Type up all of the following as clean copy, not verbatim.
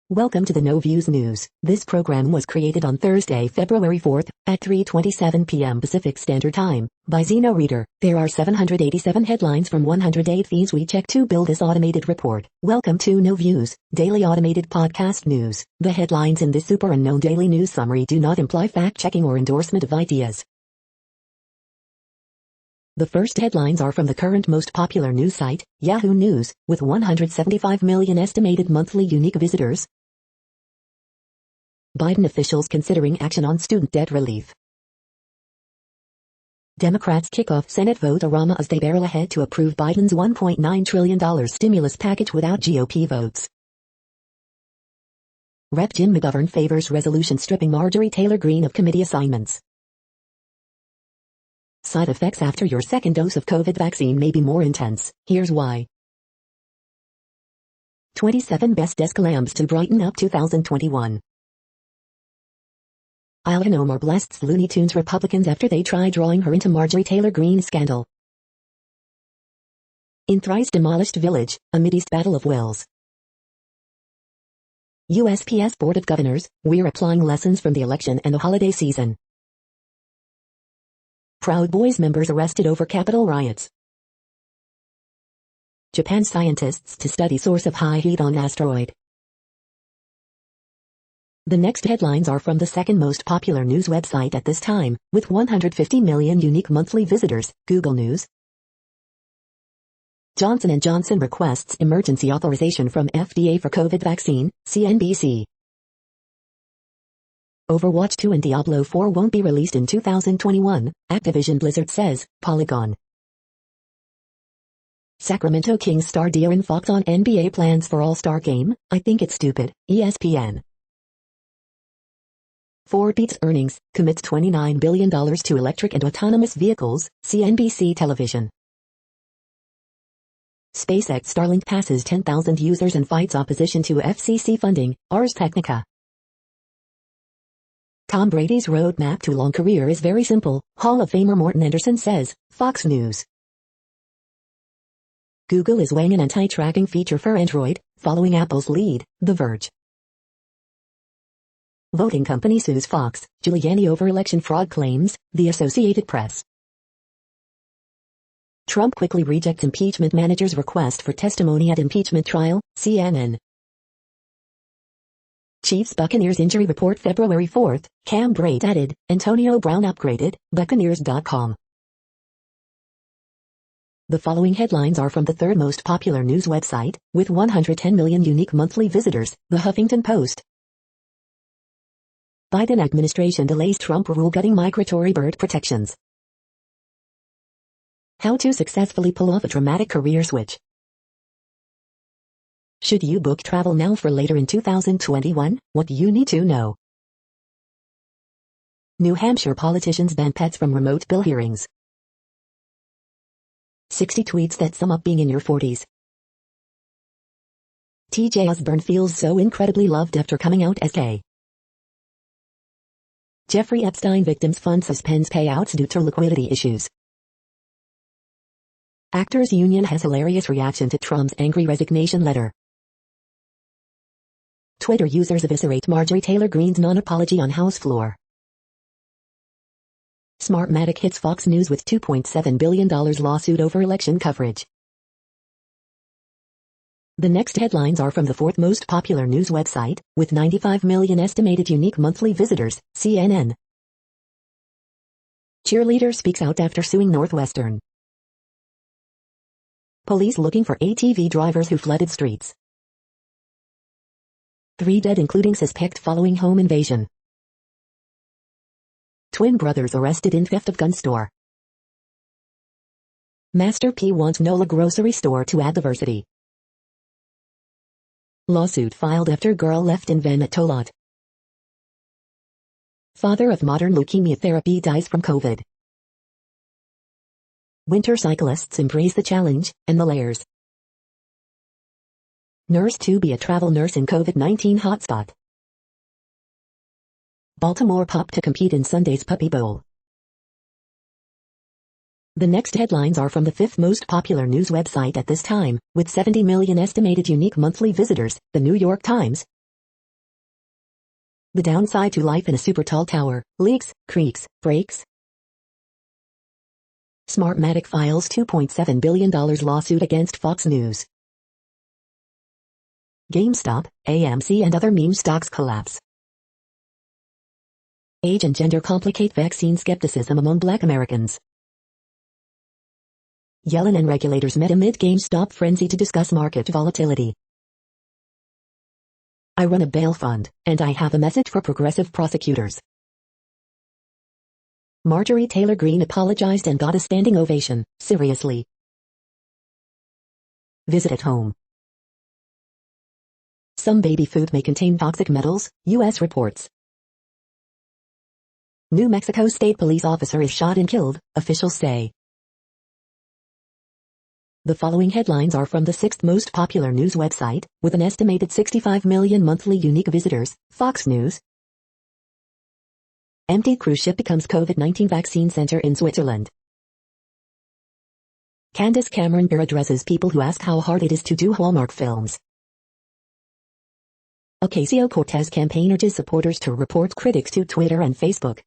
Welcome to the No Views News. This program was created on Thursday, February 4th, at 3:27 p.m. Pacific Standard Time, by Zeno Reader. There are 787 headlines from 108 feeds we check to build this automated report. Welcome to No Views, daily automated podcast news. The headlines in this super unknown daily news summary do not imply fact-checking or endorsement of ideas. The first headlines are from the current most popular news site, Yahoo News, with 175 million estimated monthly unique visitors. Biden officials considering action on student debt relief. Democrats kick off Senate vote-a-rama as they barrel ahead to approve Biden's $1.9 trillion stimulus package without GOP votes. Rep. Jim McGovern favors resolution stripping Marjorie Taylor Greene of committee assignments. Side effects after your second dose of COVID vaccine may be more intense. Here's why. 27 best desk lamps to brighten up 2021. Ilhan Omar blasts Looney Tunes Republicans after they try drawing her into Marjorie Taylor Greene scandal. In thrice demolished village, a Mideast battle of wills. USPS Board of Governors, we're applying lessons from the election and the holiday season. Proud Boys members arrested over Capitol riots. Japan scientists to study source of high heat on asteroid. The next headlines are from the second most popular news website at this time, with 150 million unique monthly visitors, Google News. Johnson & Johnson requests emergency authorization from FDA for COVID vaccine, CNBC. Overwatch 2 and Diablo 4 won't be released in 2021, Activision Blizzard says, Polygon. Sacramento Kings star De'Aaron Fox on NBA plans for All-Star Game, I think it's stupid, ESPN. Ford beats earnings, commits $29 billion to electric and autonomous vehicles, CNBC television. SpaceX Starlink passes 10,000 users and fights opposition to FCC funding, Ars Technica. Tom Brady's roadmap to a long career is very simple, Hall of Famer Morton Anderson says, Fox News. Google is weighing an anti-tracking feature for Android, following Apple's lead, The Verge. Voting company sues Fox, Giuliani over election fraud claims, The Associated Press. Trump quickly rejects impeachment manager's request for testimony at impeachment trial, CNN. Chiefs Buccaneers injury report February 4th, Cam Brate added, Antonio Brown upgraded, Buccaneers.com. The following headlines are from the third most popular news website, with 110 million unique monthly visitors, The Huffington Post. Biden administration delays Trump rule gutting migratory bird protections. How to successfully pull off a dramatic career switch. Should you book travel now for later in 2021? What you need to know. New Hampshire politicians ban pets from remote bill hearings. 60 tweets that sum up being in your 40s. TJ Osborne feels so incredibly loved after coming out as gay. Jeffrey Epstein Victims Fund suspends payouts due to liquidity issues. Actors Union has hilarious reaction to Trump's angry resignation letter. Twitter users eviscerate Marjorie Taylor Greene's non-apology on House floor. Smartmatic hits Fox News with $2.7 billion lawsuit over election coverage. The next headlines are from the fourth most popular news website, with 95 million estimated unique monthly visitors, CNN. Cheerleader speaks out after suing Northwestern. Police looking for ATV drivers who flooded streets. 3 dead including suspect following home invasion. Twin brothers arrested in theft of gun store. Master P wants NOLA grocery store to add diversity. Lawsuit filed after girl left in van at Tolot. Father of modern leukemia therapy dies from COVID. Winter cyclists embrace the challenge and the layers. Nurse to be a travel nurse in COVID-19 hotspot. Baltimore pup to compete in Sunday's Puppy Bowl. The next headlines are from the fifth most popular news website at this time, with 70 million estimated unique monthly visitors, The New York Times. The downside to life in a super tall tower: leaks, creaks, breaks. Smartmatic files $2.7 billion lawsuit against Fox News. GameStop, AMC and other meme stocks collapse. Age and gender complicate vaccine skepticism among Black Americans. Yellen and regulators met amid GameStop frenzy to discuss market volatility. I run a bail fund, and I have a message for progressive prosecutors. Marjorie Taylor Greene apologized and got a standing ovation. Seriously. Visit at home. Some baby food may contain toxic metals, U.S. reports. New Mexico State police officer is shot and killed, officials say. The following headlines are from the sixth most popular news website, with an estimated 65 million monthly unique visitors, Fox News. Empty cruise ship becomes COVID-19 vaccine center in Switzerland. Candace Cameron Bure addresses people who ask how hard it is to do Hallmark films. Ocasio-Cortez campaign urges supporters to report critics to Twitter and Facebook.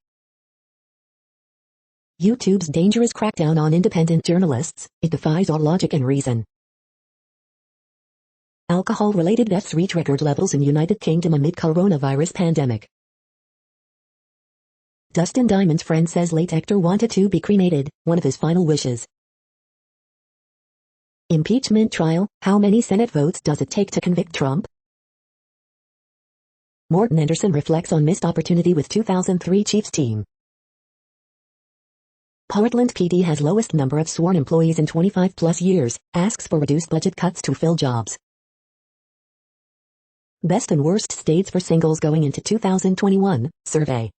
YouTube's dangerous crackdown on independent journalists, it defies all logic and reason. Alcohol-related deaths reach record levels in United Kingdom amid coronavirus pandemic. Dustin Diamond's friend says late actor wanted to be cremated, one of his final wishes. Impeachment trial, how many Senate votes does it take to convict Trump? Morton Anderson reflects on missed opportunity with 2003 Chiefs team. Portland PD has lowest number of sworn employees in 25-plus years, asks for reduced budget cuts to fill jobs. Best and worst states for singles going into 2021, survey.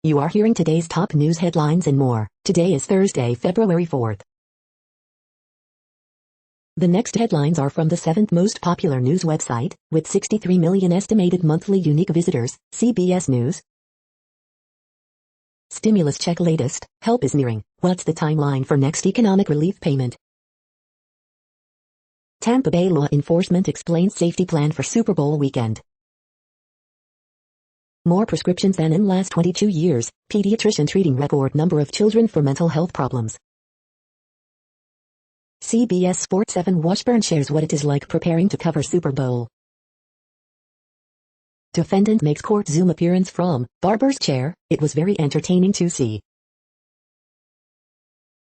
You are hearing today's top news headlines and more. Today is Thursday, February 4th. The next headlines are from the seventh most popular news website, with 63 million estimated monthly unique visitors, CBS News. Stimulus check latest, help is nearing, what's the timeline for next economic relief payment? Tampa Bay law enforcement explains safety plan for Super Bowl weekend. More prescriptions than in last 22 years, pediatrician treating record number of children for mental health problems. CBS Sports 7 Washburn shares what it is like preparing to cover Super Bowl. Defendant makes court Zoom appearance from barber's chair. It was very entertaining to see.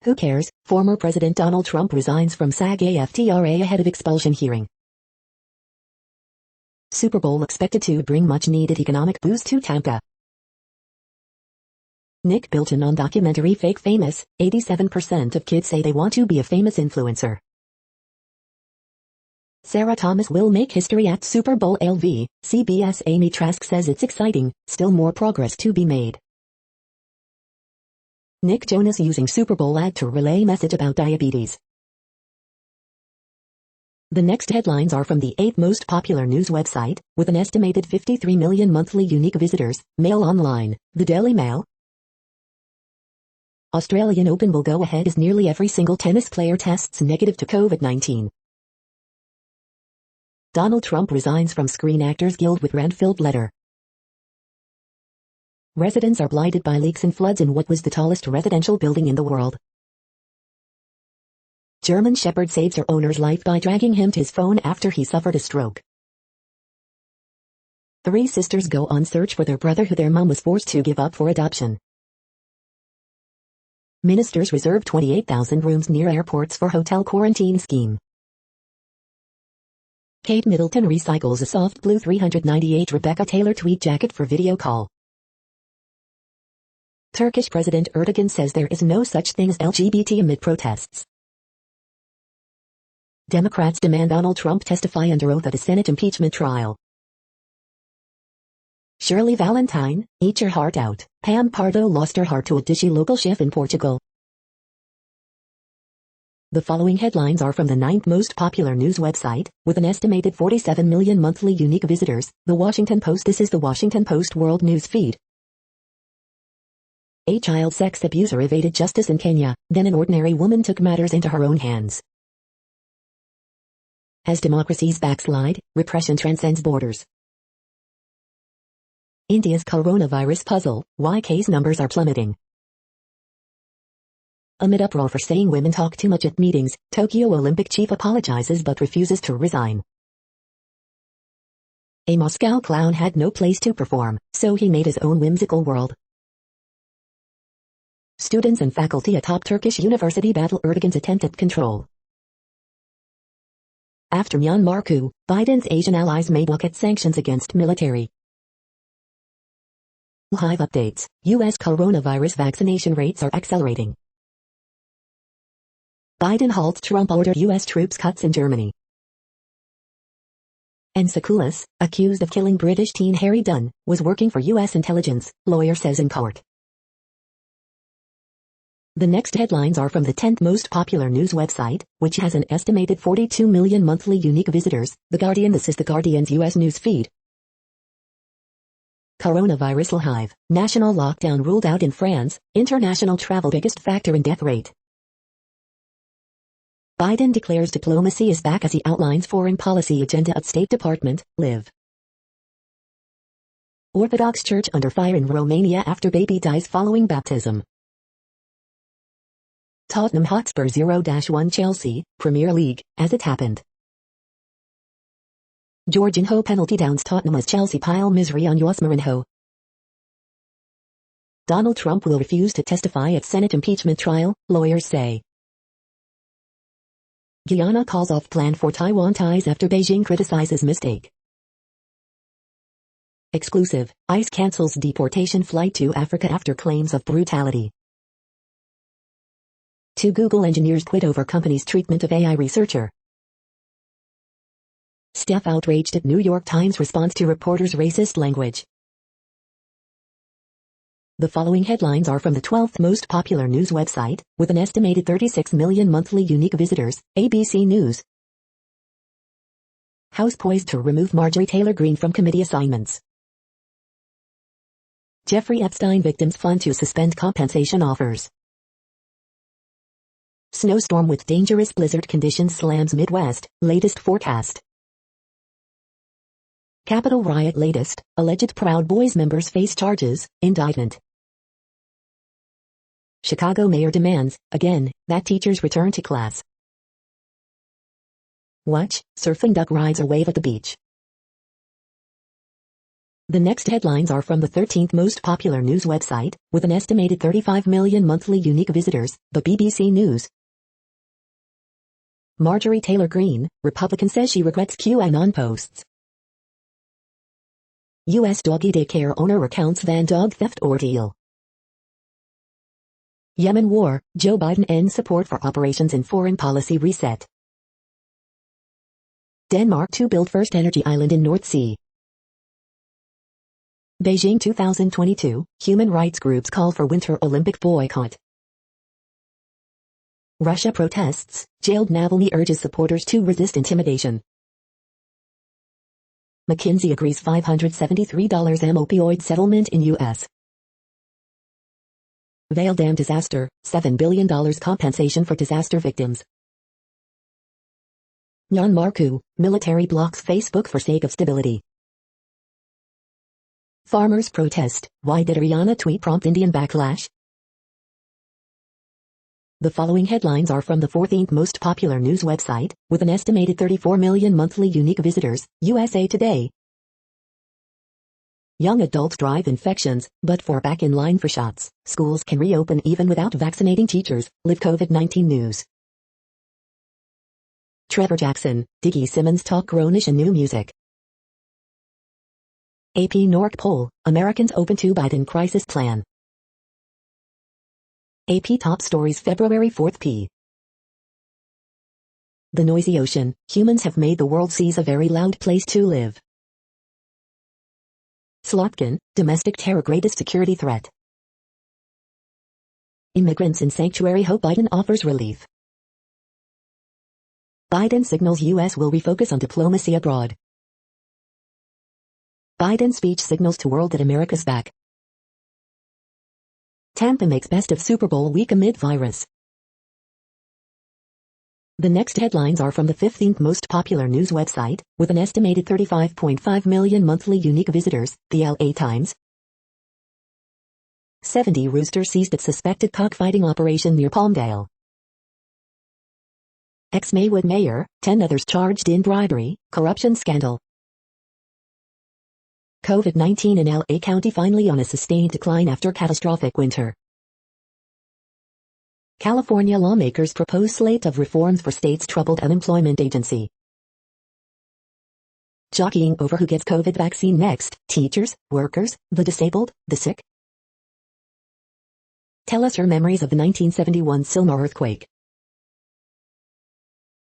Who cares? Former President Donald Trump resigns from SAG-AFTRA ahead of expulsion hearing. Super Bowl expected to bring much-needed economic boost to Tampa. Nick Bilton on documentary Fake Famous. 87% of kids say they want to be a famous influencer. Sarah Thomas will make history at Super Bowl LV. CBS Amy Trask says it's exciting, still more progress to be made. Nick Jonas using Super Bowl ad to relay message about diabetes. The next headlines are from the eighth most popular news website, with an estimated 53 million monthly unique visitors, Mail Online, the Daily Mail. Australian Open will go ahead as nearly every single tennis player tests negative to COVID-19. Donald Trump resigns from Screen Actors Guild with rant-filled letter. Residents are blinded by leaks and floods in what was the tallest residential building in the world. German Shepherd saves her owner's life by dragging him to his phone after he suffered a stroke. Three sisters go on search for their brother who their mom was forced to give up for adoption. Ministers reserve 28,000 rooms near airports for hotel quarantine scheme. Kate Middleton recycles a soft blue 398 Rebecca Taylor tweed jacket for video call. Turkish President Erdogan says there is no such thing as LGBT amid protests. Democrats demand Donald Trump testify under oath at a Senate impeachment trial. Shirley Valentine, eat your heart out. Pam Pardo lost her heart to a dishy local chef in Portugal. The following headlines are from the ninth most popular news website, with an estimated 47 million monthly unique visitors, The Washington Post. This is The Washington Post World News Feed. A child sex abuser evaded justice in Kenya, then an ordinary woman took matters into her own hands. As democracies backslide, repression transcends borders. India's coronavirus puzzle, why case numbers are plummeting. Amid uproar for saying women talk too much at meetings, Tokyo Olympic chief apologizes but refuses to resign. A Moscow clown had no place to perform, so he made his own whimsical world. Students and faculty at top Turkish university battle Erdogan's attempt at control. After Myanmar coup, Biden's Asian allies may block at sanctions against military. Live updates, U.S. coronavirus vaccination rates are accelerating. Biden halts Trump order U.S. troops cuts in Germany. And Sekulis, accused of killing British teen Harry Dunn, was working for U.S. intelligence, lawyer says in court. The next headlines are from the 10th most popular news website, which has an estimated 42 million monthly unique visitors, The Guardian. This is The Guardian's U.S. news feed. Coronavirus live, national lockdown ruled out in France, international travel biggest factor in death rate. Biden declares diplomacy is back as he outlines foreign policy agenda at State Department, Live. Orthodox Church under fire in Romania after baby dies following baptism. Tottenham Hotspur 0-1 Chelsea, Premier League, as it happened. Jorginho penalty downs Tottenham as Chelsea pile misery on Jose Mourinho. Donald Trump will refuse to testify at Senate impeachment trial, lawyers say. Guyana calls off plan for Taiwan ties after Beijing criticizes mistake. Exclusive, ICE cancels deportation flight to Africa after claims of brutality. 2 Google engineers quit over company's treatment of AI researcher. Staff outraged at New York Times response to reporter's racist language. The following headlines are from the 12th most popular news website, with an estimated 36 million monthly unique visitors, ABC News. House poised to remove Marjorie Taylor Greene from committee assignments. Jeffrey Epstein victims fund to suspend compensation offers. Snowstorm with dangerous blizzard conditions slams Midwest, latest forecast. Capitol riot latest, alleged Proud Boys members face charges, indictment. Chicago mayor demands, again, that teachers return to class. Watch, surfing duck rides a wave at the beach. The next headlines are from the 13th most popular news website, with an estimated 35 million monthly unique visitors, the BBC News. Marjorie Taylor Greene, Republican says she regrets QAnon posts. U.S. doggy daycare owner recounts van dog theft ordeal. Yemen war, Joe Biden ends support for operations in foreign policy reset. Denmark to build first energy island in North Sea. Beijing 2022, human rights groups call for Winter Olympic boycott. Russia protests, jailed Navalny urges supporters to resist intimidation. McKinsey agrees $573 M opioid settlement in U.S. Vale Dam disaster, $7 billion compensation for disaster victims. Myanmar coup, military blocks Facebook for sake of stability. Farmers protest, why did Rihanna tweet prompt Indian backlash? The following headlines are from the 14th most popular news website, with an estimated 34 million monthly unique visitors, USA Today. Young adults drive infections, but for back in line for shots. Schools can reopen even without vaccinating teachers, live COVID-19 news. Trevor Jackson, Diggy Simmons talk Grownish and new music. AP NORC poll, Americans open to Biden crisis plan. AP Top Stories February 4th p. The noisy ocean, humans have made the world seas a very loud place to live. Slotkin, domestic terror greatest security threat. Immigrants in sanctuary hope Biden offers relief. Biden signals U.S. will refocus on diplomacy abroad. Biden speech signals to world that America's back. Tampa makes best of Super Bowl week amid virus. The next headlines are from the 15th most popular news website, with an estimated 35.5 million monthly unique visitors, the LA Times. 70 roosters seized at suspected cockfighting operation near Palmdale. Ex-Maywood mayor, 10 others charged in bribery, corruption scandal. COVID-19 in LA County finally on a sustained decline after catastrophic winter. California lawmakers propose slate of reforms for state's troubled unemployment agency. Jockeying over who gets COVID vaccine next, teachers, workers, the disabled, the sick. Tell us your memories of the 1971 Silmar earthquake.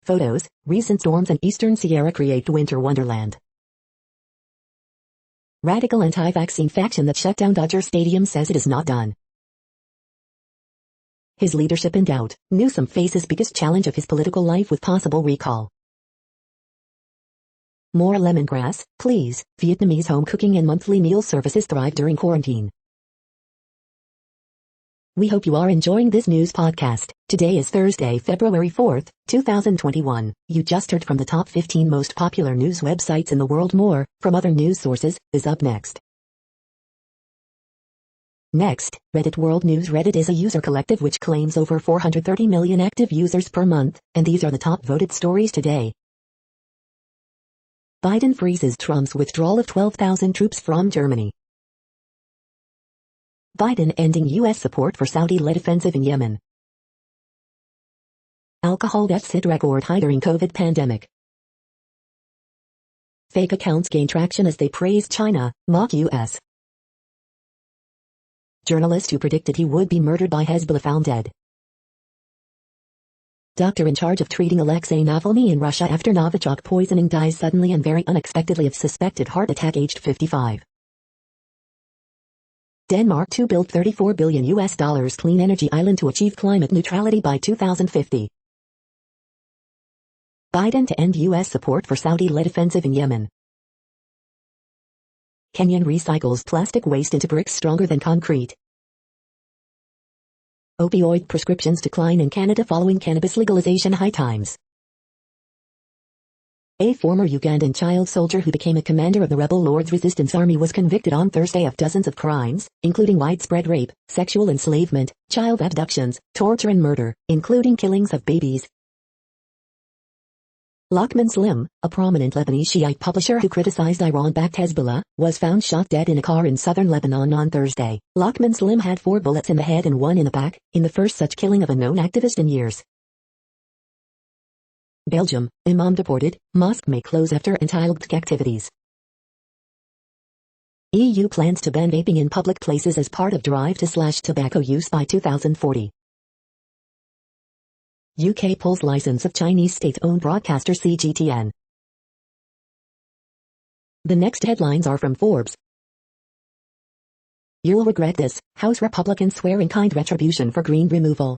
Photos, recent storms in eastern Sierra create winter wonderland. Radical anti-vaccine faction that shut down Dodger Stadium says it is not done. His leadership in doubt, Newsom faces biggest challenge of his political life with possible recall. More lemongrass, please. Vietnamese home cooking and monthly meal services thrive during quarantine. We hope you are enjoying this news podcast. Today is Thursday, February 4th, 2021. You just heard from the top 15 most popular news websites in the world. More, from other news sources, is up next. Next, Reddit World News. Reddit is a user collective which claims over 430 million active users per month, and these are the top voted stories today. Biden freezes Trump's withdrawal of 12,000 troops from Germany. Biden ending U.S. support for Saudi-led offensive in Yemen. Alcohol deaths hit record high during COVID pandemic. Fake accounts gain traction as they praise China, mock U.S. Journalist who predicted he would be murdered by Hezbollah found dead. Doctor in charge of treating Alexei Navalny in Russia after Novichok poisoning dies suddenly and very unexpectedly of suspected heart attack aged 55. Denmark to build $34 billion clean energy island to achieve climate neutrality by 2050. Biden to end U.S. support for Saudi-led offensive in Yemen. Kenyan recycles plastic waste into bricks stronger than concrete. Opioid prescriptions decline in Canada following cannabis legalization. High times. A former Ugandan child soldier who became a commander of the rebel Lord's Resistance Army was convicted on Thursday of dozens of crimes, including widespread rape, sexual enslavement, child abductions, torture and murder, including killings of babies. Lachman Slim, a prominent Lebanese Shiite publisher who criticized Iran-backed Hezbollah, was found shot dead in a car in southern Lebanon on Thursday. Lachman Slim had 4 bullets in the head and 1 in the back, in the first such killing of a known activist in years. Belgium, imam deported, mosque may close after anti-LGBTQ activities. EU plans to ban vaping in public places as part of drive to slash tobacco use by 2040. UK pulls license of Chinese state-owned broadcaster CGTN. The next headlines are from Forbes. You'll regret this, House Republicans swear in-kind retribution for green removal.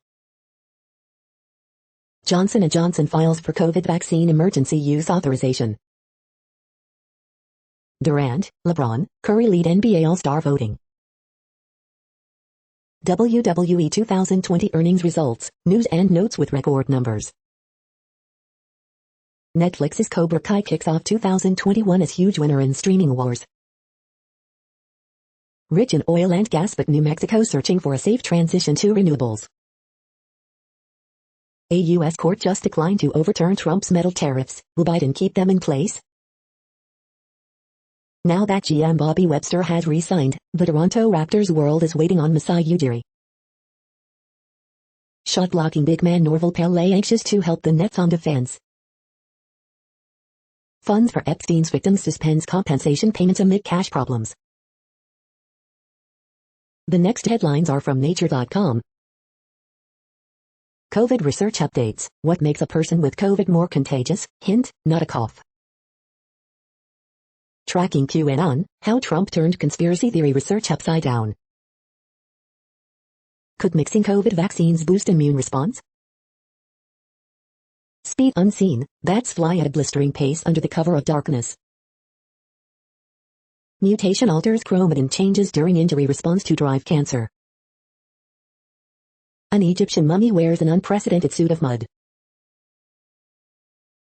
Johnson & Johnson files for COVID vaccine emergency use authorization. Durant, LeBron, Curry lead NBA All-Star voting. WWE 2020 earnings results, news and notes with record numbers. Netflix's Cobra Kai kicks off 2021 as huge winner in streaming wars. Rich in oil and gas but New Mexico searching for a safe transition to renewables. A U.S. court just declined to overturn Trump's metal tariffs. Will Biden keep them in place? Now that GM Bobby Webster has re-signed, the Toronto Raptors world is waiting on Masai Ujiri. Shot-blocking big man Norval Pelle anxious to help the Nets on defense. Funds for Epstein's victims suspends compensation payments amid cash problems. The next headlines are from Nature.com. COVID research updates. What makes a person with COVID more contagious? Hint, not a cough. Tracking QAnon, how Trump turned conspiracy theory research upside down. Could mixing COVID vaccines boost immune response? Speed unseen, bats fly at a blistering pace under the cover of darkness. Mutation alters chromatin changes during injury response to drive cancer. An Egyptian mummy wears an unprecedented suit of mud.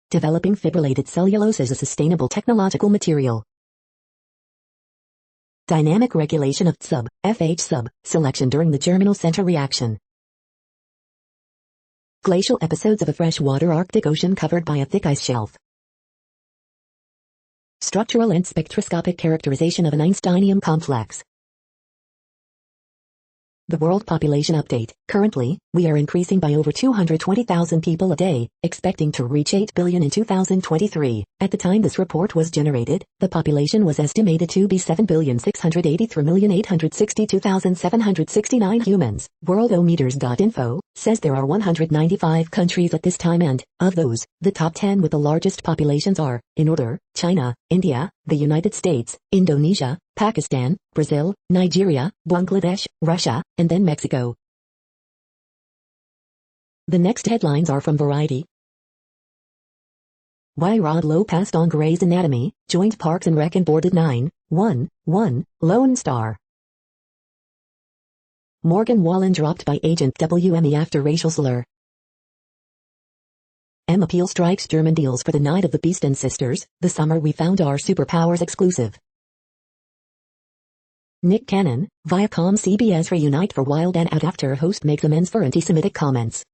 Developing fibrillated cellulose as a sustainable technological material. Dynamic regulation of sub, FH sub, selection during the germinal center reaction. Glacial episodes of a freshwater Arctic Ocean covered by a thick ice shelf. Structural and spectroscopic characterization of an Einsteinium complex. The World Population Update. Currently, we are increasing by over 220,000 people a day, expecting to reach 8 billion in 2023. At the time this report was generated, the population was estimated to be 7,683,862,769 humans. Worldometers.info says there are 195 countries at this time and, of those, the top 10 with the largest populations are, in order, China, India, the United States, Indonesia, Pakistan, Brazil, Nigeria, Bangladesh, Russia, and then Mexico. The next headlines are from Variety. Why Rod Lowe passed on Grey's Anatomy, joined Parks and Rec and boarded 911 Lone Star. Morgan Wallen dropped by Agent WME after racial slur. M appeal strikes German deals for the Night of the Beast and Sisters, the summer we found our superpowers exclusive. Nick Cannon, Viacom CBS reunite for Wild and Out after host makes amends for anti-Semitic comments.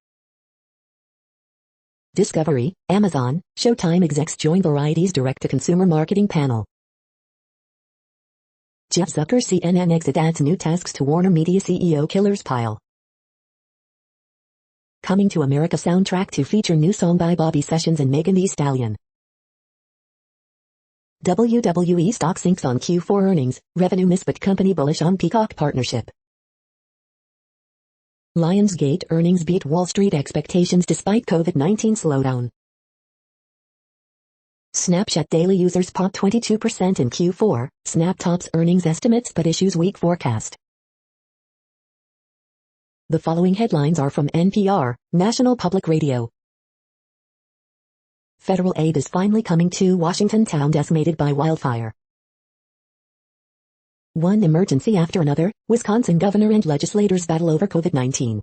Discovery, Amazon, Showtime execs join Variety's direct-to-consumer marketing panel. Jeff Zucker CNN exit adds new tasks to Warner Media CEO killer's pile. Coming to America soundtrack to feature new song by Bobby Sessions and Megan Thee Stallion. WWE stock sinks on Q4 earnings, revenue miss but company bullish on Peacock partnership. Lionsgate earnings beat Wall Street expectations despite COVID-19 slowdown. Snapchat daily users pop 22% in Q4, Snap tops earnings estimates but issues weak forecast. The following headlines are from NPR, National Public Radio. Federal aid is finally coming to Washington town decimated by wildfire. One emergency after another, Wisconsin governor and legislators battle over COVID-19.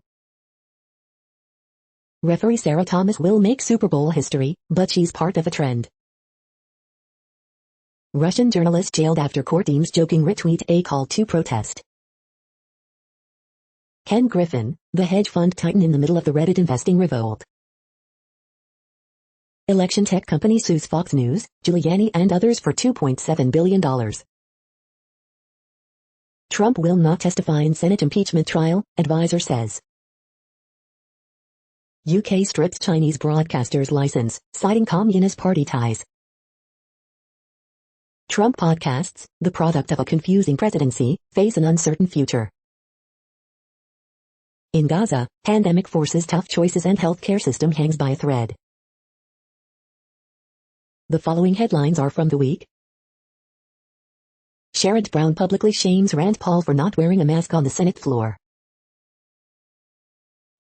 Referee Sarah Thomas will make Super Bowl history, but she's part of a trend. Russian journalist jailed after court deems joking retweet a call to protest. Ken Griffin, the hedge fund titan in the middle of the Reddit investing revolt. Election tech company sues Fox News, Giuliani and others for $2.7 billion. Trump will not testify in Senate impeachment trial, advisor says. UK strips Chinese broadcaster's license, citing Communist Party ties. Trump podcasts, the product of a confusing presidency, face an uncertain future. In Gaza, pandemic forces tough choices and healthcare system hangs by a thread. The following headlines are from The Week. Sherrod Brown publicly shames Rand Paul for not wearing a mask on the Senate floor.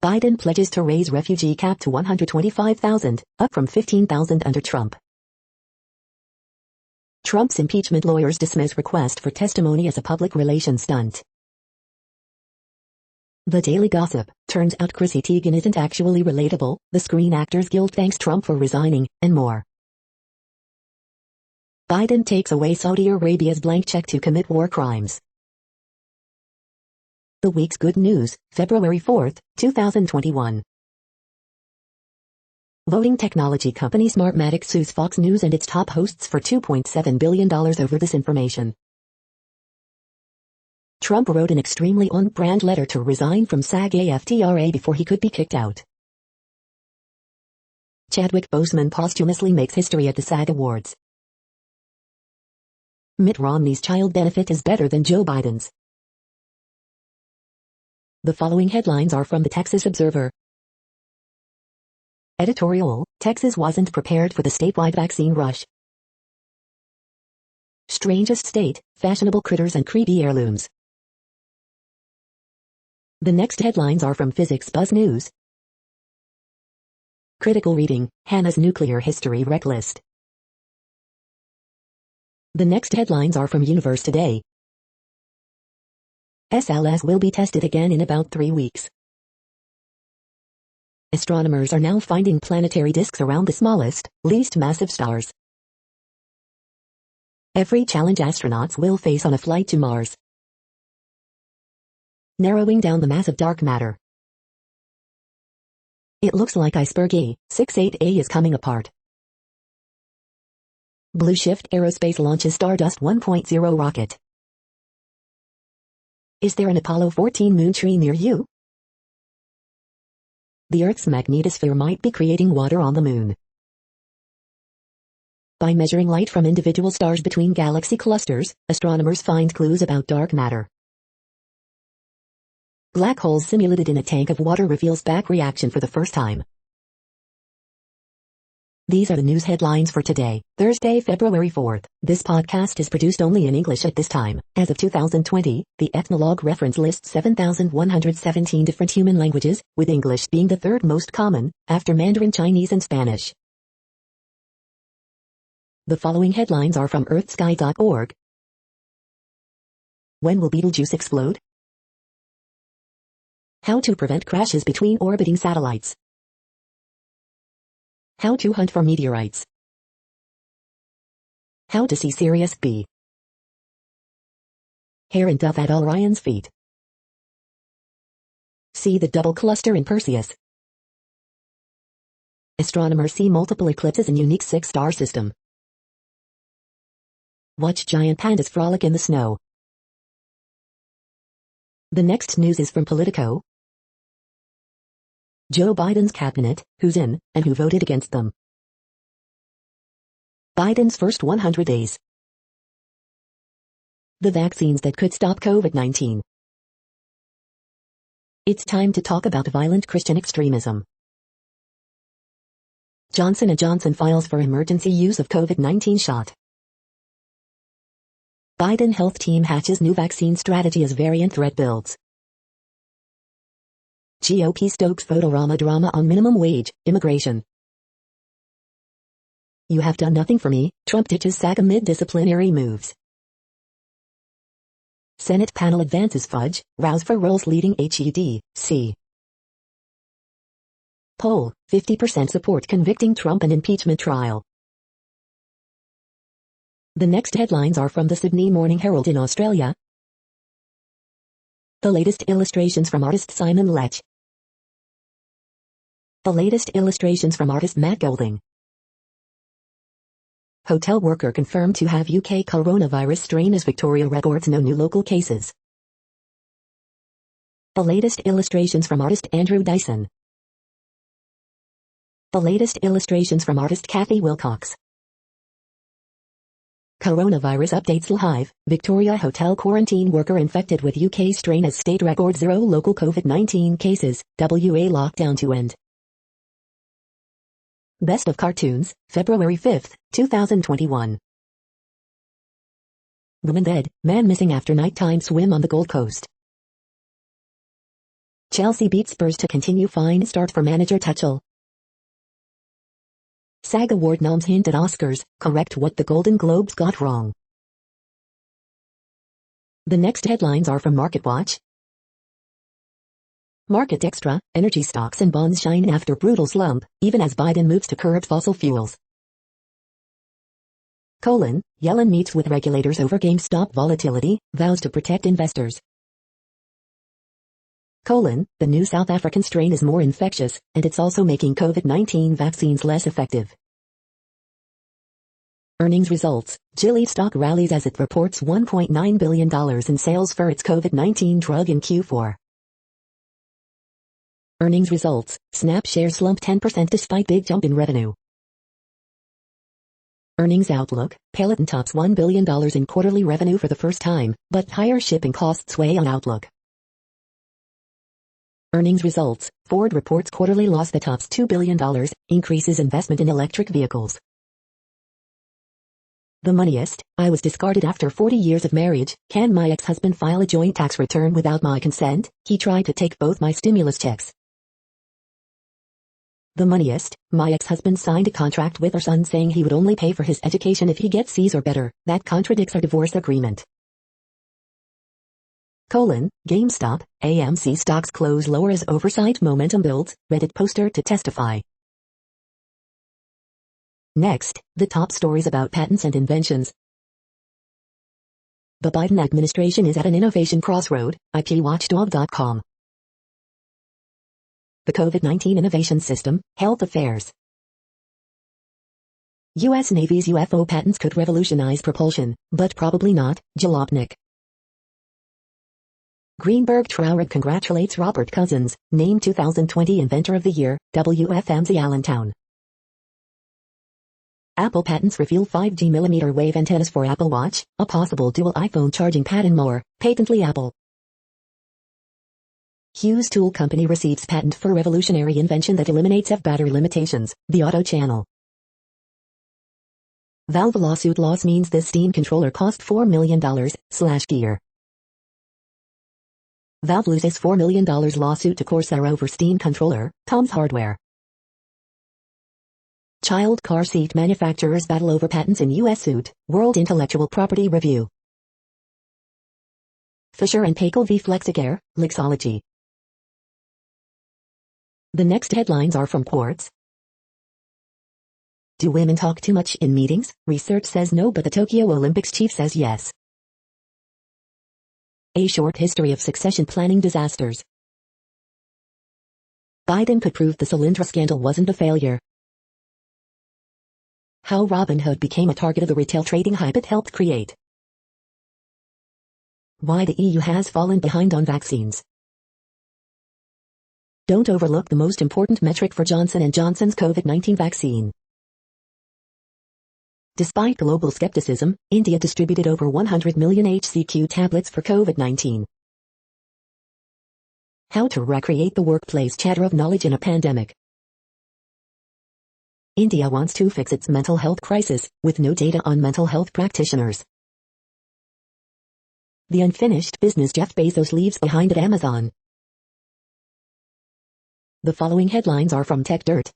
Biden pledges to raise refugee cap to 125,000, up from 15,000 under Trump. Trump's impeachment lawyers dismiss request for testimony as a public relations stunt. The Daily Gossip, turns out Chrissy Teigen isn't actually relatable, the Screen Actors Guild thanks Trump for resigning, and more. Biden takes away Saudi Arabia's blank check to commit war crimes. The week's good news, February 4, 2021. Voting technology company Smartmatic sues Fox News and its top hosts for $2.7 billion over this information. Trump wrote an extremely on-brand letter to resign from SAG-AFTRA before he could be kicked out. Chadwick Boseman posthumously makes history at the SAG Awards. Mitt Romney's child benefit is better than Joe Biden's. The following headlines are from the Texas Observer. Editorial, Texas wasn't prepared for the statewide vaccine rush. Strangest state, fashionable critters and creepy heirlooms. The next headlines are from Physics Buzz News. Critical reading, Hannah's Nuclear History Rec List. The next headlines are from Universe Today. SLS will be tested again in about 3 weeks. Astronomers are now finding planetary disks around the smallest, least massive stars. Every challenge astronauts will face on a flight to Mars. Narrowing down the mass of dark matter. It looks like iceberg E68A is coming apart. Blue Shift Aerospace launches Stardust 1.0 rocket. Is there an Apollo 14 moon tree near you? The Earth's magnetosphere might be creating water on the moon. By measuring light from individual stars between galaxy clusters, astronomers find clues about dark matter. Black holes simulated in a tank of water reveals back reaction for the first time. These are the news headlines for today, Thursday, February 4th. This podcast is produced only in English at this time. As of 2020, the Ethnologue reference lists 7,117 different human languages, with English being the third most common, after Mandarin Chinese and Spanish. The following headlines are from earthsky.org. When will Betelgeuse explode? How to prevent crashes between orbiting satellites. How to hunt for meteorites. How to see Sirius B. Heron dove at Orion's feet. See the double cluster in Perseus. Astronomers see multiple eclipses in unique six-star system. Watch giant pandas frolic in the snow. The next news is from Politico. Joe Biden's cabinet, who's in, and who voted against them. Biden's first 100 days. The vaccines that could stop COVID-19. It's time to talk about violent Christian extremism. Johnson & Johnson files for emergency use of COVID-19 shot. Biden health team hatches new vaccine strategy as variant threat builds. GOP stokes photorama drama on minimum wage, immigration. You have done nothing for me, Trump ditches SAG amid disciplinary moves. Senate panel advances fudge, rows for roles leading HED-C. Poll, 50% support convicting Trump and impeachment trial. The next headlines are from the Sydney Morning Herald in Australia. The latest illustrations from artist Simon Lech. The latest illustrations from artist Matt Golding. Hotel worker confirmed to have UK coronavirus strain as Victoria records no new local cases. The latest illustrations from artist Andrew Dyson. The latest illustrations from artist Kathy Wilcox. Coronavirus updates live. Victoria hotel quarantine worker infected with UK strain as state records 0 local COVID-19 cases. WA lockdown to end. Best of Cartoons, February 5, 2021. Woman dead, man missing after nighttime swim on the Gold Coast. Chelsea beats Spurs to continue fine start for manager Tuchel. SAG Award noms hint at Oscars, correct what the Golden Globes got wrong. The next headlines are from MarketWatch. Market Extra, energy stocks and bonds shine after brutal slump, even as Biden moves to curb fossil fuels. Yellen meets with regulators over GameStop volatility, vows to protect investors. The new South African strain is more infectious, and it's also making COVID-19 vaccines less effective. Earnings results, Gilead stock rallies as it reports $1.9 billion in sales for its COVID-19 drug in Q4. Earnings results, Snap shares slump 10% despite big jump in revenue. Earnings outlook, Peloton tops $1 billion in quarterly revenue for the first time, but higher shipping costs weigh on outlook. Earnings results, Ford reports quarterly loss that tops $2 billion, increases investment in electric vehicles. The Moneyest, I was discarded after 40 years of marriage. Can my ex-husband file a joint tax return without my consent? He tried to take both my stimulus checks. The Moneyest, my ex-husband signed a contract with our son saying he would only pay for his education if he gets C's or better. That contradicts our divorce agreement. GameStop, AMC stocks close lower as oversight momentum builds, Reddit poster to testify. Next, the top stories about patents and inventions. The Biden administration is at an innovation crossroad, IPWatchdog.com. The COVID-19 Innovation System, Health Affairs. U.S. Navy's UFO patents could revolutionize propulsion, but probably not, Jalopnik. Greenberg Traurig congratulates Robert Cousins, named 2020 Inventor of the Year, WFMZ Allentown. Apple patents reveal 5G millimeter wave antennas for Apple Watch, a possible dual iPhone charging pad and more, patently Apple. Hughes Tool Company receives patent for revolutionary invention that eliminates F-battery limitations, the Auto Channel. Valve lawsuit loss means this Steam controller cost $4 million, /gear. Valve loses $4 million lawsuit to Corsair over Steam controller, Tom's Hardware. Child car seat manufacturers battle over patents in U.S. suit, World Intellectual Property Review. Fisher & Paykel v. Flexicare, Lexology. The next headlines are from Quartz. Do women talk too much in meetings? Research says no, but the Tokyo Olympics chief says yes. A short history of succession planning disasters. Biden could prove the Solyndra scandal wasn't a failure. How Robinhood became a target of the retail trading hype it helped create. Why the EU has fallen behind on vaccines. Don't overlook the most important metric for Johnson & Johnson's COVID-19 vaccine. Despite global skepticism, India distributed over 100 million HCQ tablets for COVID-19. How to recreate the workplace chatter of knowledge in a pandemic. India wants to fix its mental health crisis, with no data on mental health practitioners. The unfinished business Jeff Bezos leaves behind at Amazon. The following headlines are from TechDirt.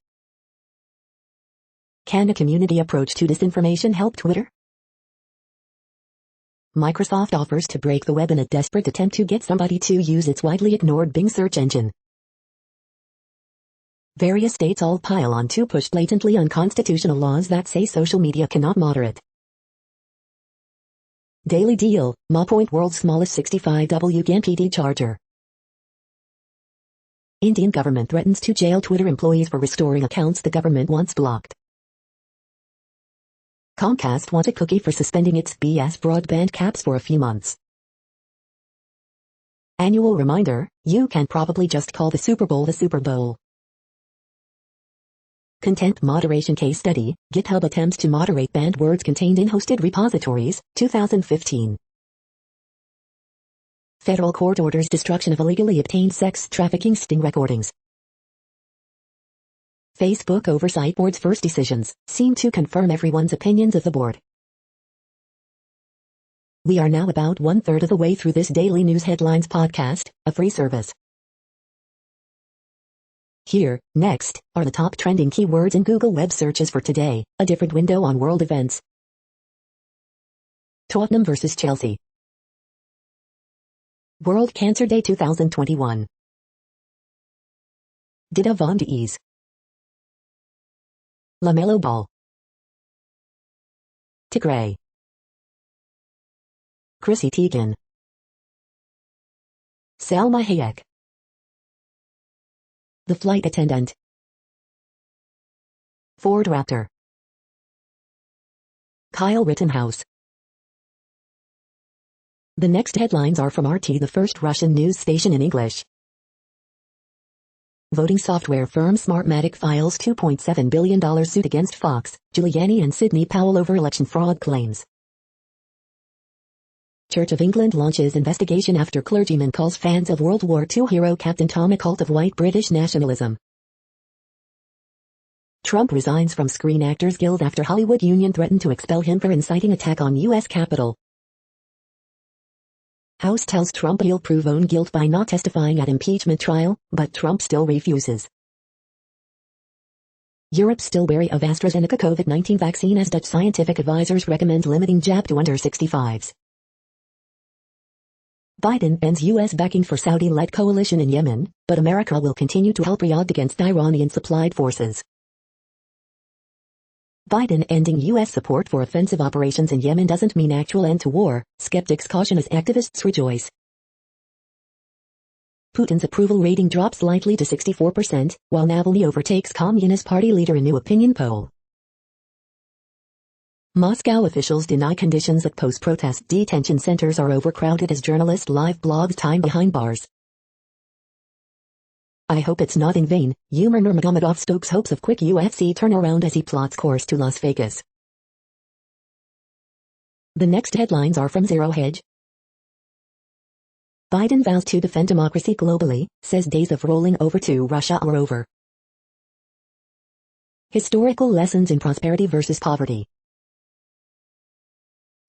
Can a community approach to disinformation help Twitter? Microsoft offers to break the web in a desperate attempt to get somebody to use its widely ignored Bing search engine. Various states all pile on to push blatantly unconstitutional laws that say social media cannot moderate. Daily Deal, MaPoint world's smallest 65W GaN-PD charger. Indian government threatens to jail Twitter employees for restoring accounts the government once blocked. Comcast wants a cookie for suspending its BS broadband caps for a few months. Annual reminder, you can probably just call the Super Bowl the Super Bowl. Content moderation case study, GitHub attempts to moderate banned words contained in hosted repositories, 2015. Federal court orders destruction of illegally obtained sex trafficking sting recordings. Facebook Oversight Board's first decisions seem to confirm everyone's opinions of the board. We are now about 1/3 of the way through this daily news headlines podcast, a free service. Here, next, are the top trending keywords in Google web searches for today, a different window on world events. Tottenham vs Chelsea. World Cancer Day 2021. Dida Von Dees. LaMelo Ball. Tigray. Chrissy Teigen. Salma Hayek. The flight attendant. Ford Raptor. Kyle Rittenhouse. The next headlines are from RT, the first Russian news station in English. Voting software firm Smartmatic files $2.7 billion suit against Fox, Giuliani and Sidney Powell over election fraud claims. Church of England launches investigation after clergyman calls fans of World War II hero Captain Tom a cult of white British nationalism. Trump resigns from Screen Actors Guild after Hollywood union threatened to expel him for inciting attack on U.S. Capitol. House tells Trump he'll prove own guilt by not testifying at impeachment trial, but Trump still refuses. Europe still wary of AstraZeneca COVID-19 vaccine as Dutch scientific advisors recommend limiting jab to under 65s. Biden ends U.S. backing for Saudi-led coalition in Yemen, but America will continue to help Riyadh against Iranian-supplied forces. Biden ending U.S. support for offensive operations in Yemen doesn't mean actual end to war, skeptics caution as activists rejoice. Putin's approval rating drops slightly to 64%, while Navalny overtakes Communist Party leader in new opinion poll. Moscow officials deny conditions at post-protest detention centers are overcrowded as journalist live blogs time behind bars. I hope it's not in vain, Umar Nurmagomedov stokes hopes of quick UFC turnaround as he plots course to Las Vegas. The next headlines are from Zero Hedge. Biden vows to defend democracy globally, says days of rolling over to Russia are over. Historical lessons in prosperity versus poverty.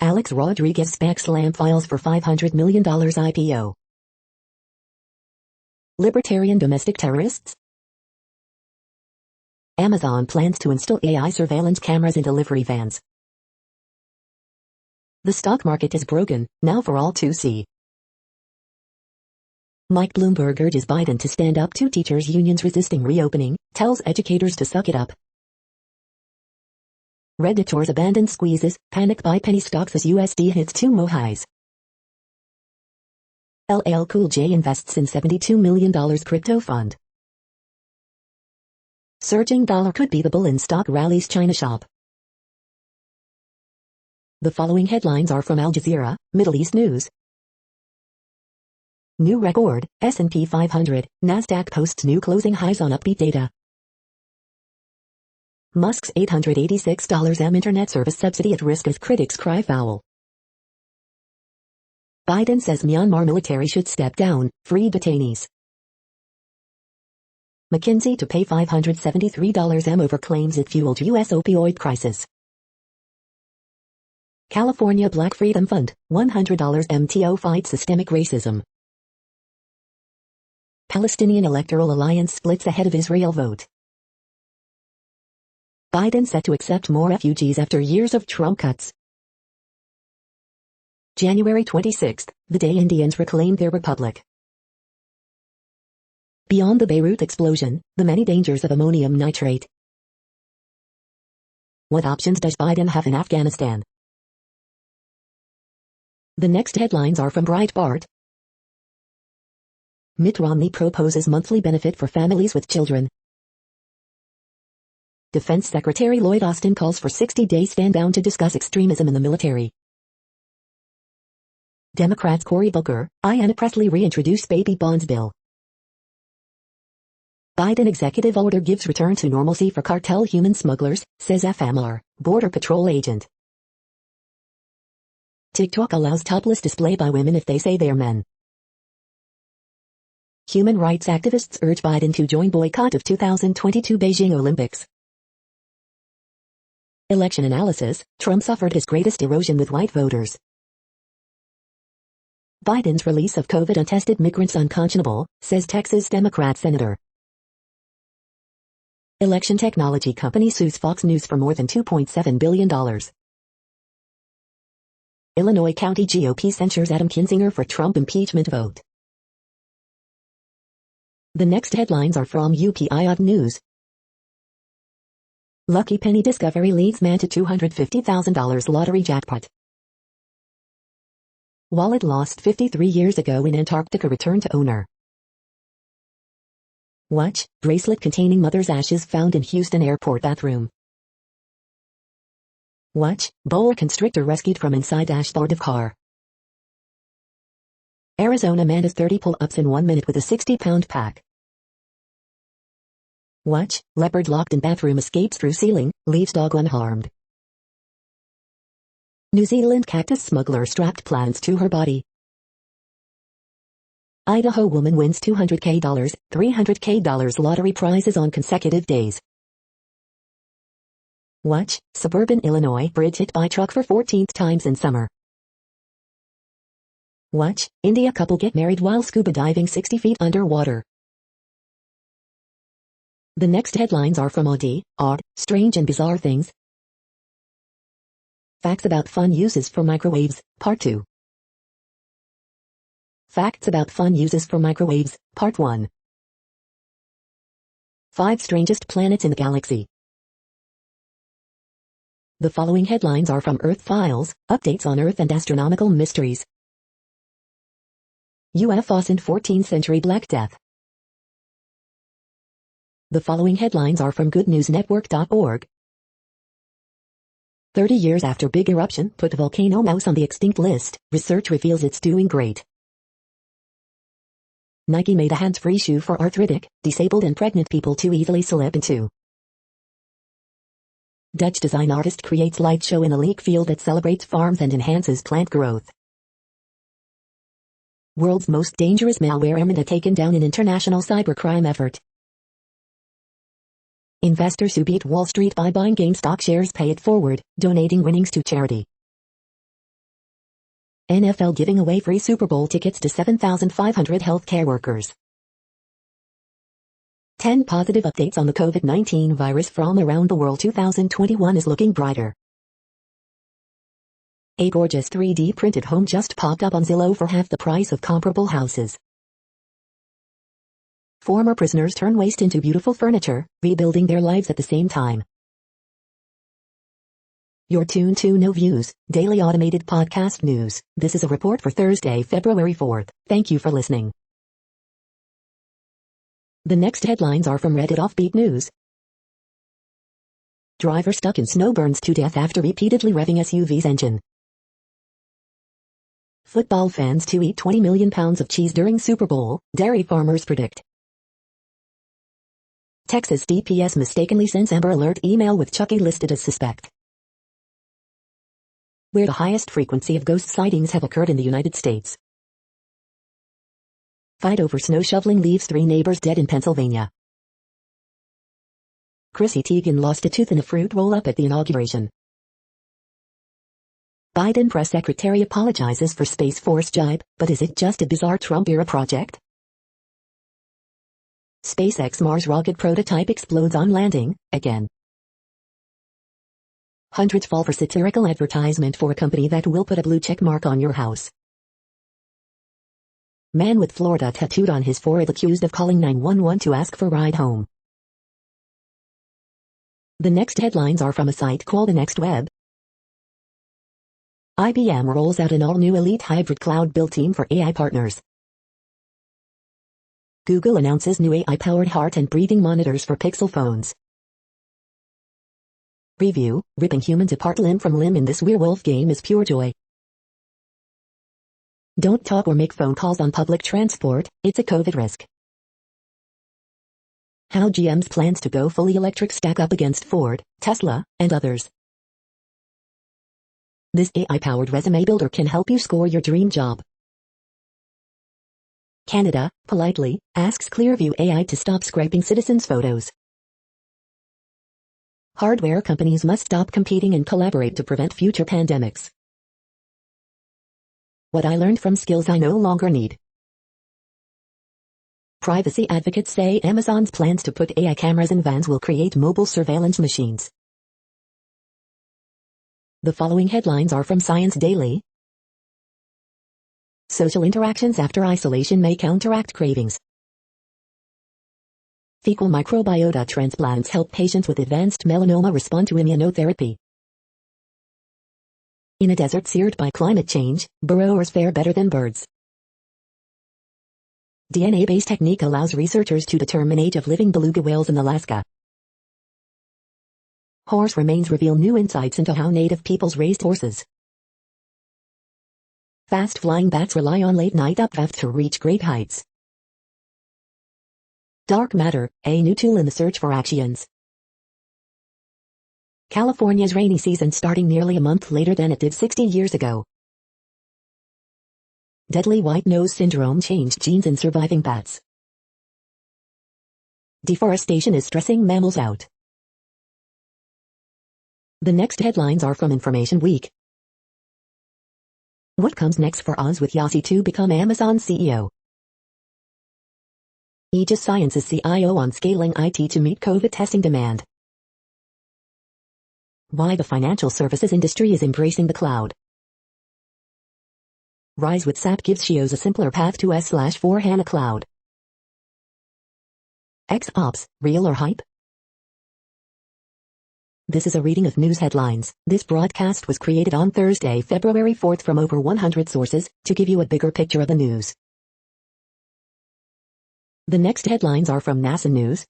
Alex Rodriguez SPAC slam files for $500 million IPO. Libertarian domestic terrorists? Amazon plans to install AI surveillance cameras in delivery vans. The stock market is broken, now for all to see. Mike Bloomberg urges Biden to stand up to teachers' unions resisting reopening, tells educators to suck it up. Redditors abandon squeezes, panic buy penny stocks as USD hits 2-month highs. LL Cool J invests in $72 million crypto fund. Surging dollar could be the bull in stock rallies China shop. The following headlines are from Al Jazeera, Middle East News. New record, S&P 500, Nasdaq posts new closing highs on upbeat data. Musk's $886 internet service subsidy at risk as critics cry foul. Biden says Myanmar military should step down, free detainees. McKinsey to pay $573 over claims it fueled U.S. opioid crisis. California Black Freedom Fund, $100 MTO fights systemic racism. Palestinian Electoral Alliance splits ahead of Israel vote. Biden set to accept more refugees after years of Trump cuts. January 26, the day Indians reclaimed their republic. Beyond the Beirut explosion, the many dangers of ammonium nitrate. What options does Biden have in Afghanistan? The next headlines are from Breitbart. Mitt Romney proposes monthly benefit for families with children. Defense Secretary Lloyd Austin calls for 60-day stand-down to discuss extremism in the military. Democrats Cory Booker, Ayanna Pressley reintroduce baby bonds bill. Biden executive order gives return to normalcy for cartel human smugglers, says FMR, Border Patrol agent. TikTok allows topless display by women if they say they are men. Human rights activists urge Biden to join boycott of 2022 Beijing Olympics. Election analysis, Trump suffered his greatest erosion with white voters. Biden's release of COVID-untested migrants unconscionable, says Texas Democrat Senator. Election technology company sues Fox News for more than $2.7 billion. Illinois County GOP censures Adam Kinzinger for Trump impeachment vote. The next headlines are from UPI News. Lucky Penny discovery leads man to $250,000 lottery jackpot. Wallet lost 53 years ago in Antarctica returned to owner. Watch, bracelet containing mother's ashes found in Houston airport bathroom. Watch, boa constrictor rescued from inside dashboard of car. Arizona man does 30 pull-ups in 1 minute with a 60-pound pack. Watch, leopard locked in bathroom escapes through ceiling, leaves dog unharmed. New Zealand cactus smuggler strapped plants to her body. Idaho woman wins $200K, $300K lottery prizes on consecutive days. Watch, suburban Illinois bridge hit by truck for 14th times in summer. Watch, India couple get married while scuba diving 60 feet underwater. The next headlines are from Odd, Strange and Bizarre Things. Facts about fun uses for microwaves, Part 2. Facts about fun uses for microwaves, Part 1. 5 strangest planets in the galaxy. The following headlines are from Earth Files, updates on Earth and astronomical mysteries. UFOs and 14th century Black Death. The following headlines are from goodnewsnetwork.org. 30 years after big eruption put volcano mouse on the extinct list, research reveals it's doing great. Nike made a hands-free shoe for arthritic, disabled and pregnant people to easily slip into. Dutch design artist creates light show in a leak field that celebrates farms and enhances plant growth. World's most dangerous malware emina taken down in international cybercrime effort. Investors who beat Wall Street by buying GameStop shares pay it forward, donating winnings to charity. NFL giving away free Super Bowl tickets to 7,500 healthcare workers. 10 positive updates on the COVID-19 virus from around the world. 2021 is looking brighter. A gorgeous 3D printed home just popped up on Zillow for half the price of comparable houses. Former prisoners turn waste into beautiful furniture, rebuilding their lives at the same time. You're tuned to No Views, daily automated podcast news. This is a report for Thursday, February 4th. Thank you for listening. The next headlines are from Reddit Offbeat News. Driver stuck in snow burns to death after repeatedly revving SUV's engine. Football fans to eat 20 million pounds of cheese during Super Bowl, dairy farmers predict. Texas DPS mistakenly sends Amber Alert email with Chucky listed as suspect. Where the highest frequency of ghost sightings have occurred in the United States. Fight over snow shoveling leaves 3 neighbors dead in Pennsylvania. Chrissy Teigen lost a tooth in a fruit roll-up at the inauguration. Biden press secretary apologizes for Space Force jibe, but is it just a bizarre Trump-era project? SpaceX Mars rocket prototype explodes on landing, again. Hundreds fall for satirical advertisement for a company that will put a blue check mark on your house. Man with Florida tattooed on his forehead accused of calling 911 to ask for ride home. The next headlines are from a site called The Next Web. IBM rolls out an all-new elite hybrid cloud build team for AI partners. Google announces new AI-powered heart and breathing monitors for Pixel phones. Review, ripping humans apart limb from limb in this werewolf game is pure joy. Don't talk or make phone calls on public transport, it's a COVID risk. How GM's plans to go fully electric stack up against Ford, Tesla, and others. This AI-powered resume builder can help you score your dream job. Canada, politely, asks Clearview AI to stop scraping citizens' photos. Hardware companies must stop competing and collaborate to prevent future pandemics. What I learned from skills I no longer need. Privacy advocates say Amazon's plans to put AI cameras in vans will create mobile surveillance machines. The following headlines are from Science Daily. Social interactions after isolation may counteract cravings. Fecal microbiota transplants help patients with advanced melanoma respond to immunotherapy. In a desert seared by climate change, burrowers fare better than birds. DNA-based technique allows researchers to determine age of living beluga whales in Alaska. Horse remains reveal new insights into how native peoples raised horses. Fast-flying bats rely on late-night updraft to reach great heights. Dark matter, a new tool in the search for actions. California's rainy season starting nearly a month later than it did 60 years ago. Deadly white nose syndrome changed genes in surviving bats. Deforestation is stressing mammals out. The next headlines are from Information Week. What comes next for Oz with Yossi to become Amazon CEO? Aegis Sciences CIO on scaling IT to meet COVID testing demand. Why the financial services industry is embracing the cloud. Rise with SAP gives Shios a simpler path to S/4 HANA Cloud. X-Ops, real or hype? This is a reading of news headlines. This broadcast was created on Thursday, February 4th from over 100 sources, to give you a bigger picture of the news. The next headlines are from NASA News.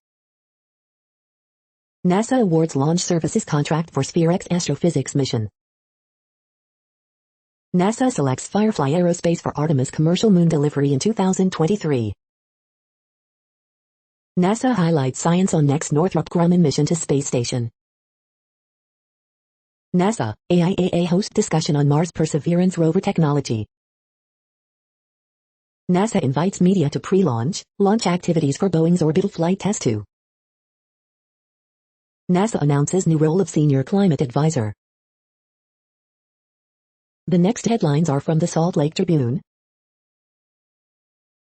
NASA awards launch services contract for SpaceX astrophysics mission. NASA selects Firefly Aerospace for Artemis commercial moon delivery in 2023. NASA highlights science on next Northrop Grumman mission to space station. NASA, AIAA host discussion on Mars Perseverance rover technology. NASA invites media to pre-launch, launch activities for Boeing's Orbital Flight Test 2. NASA announces new role of Senior Climate Advisor. The next headlines are from the Salt Lake Tribune.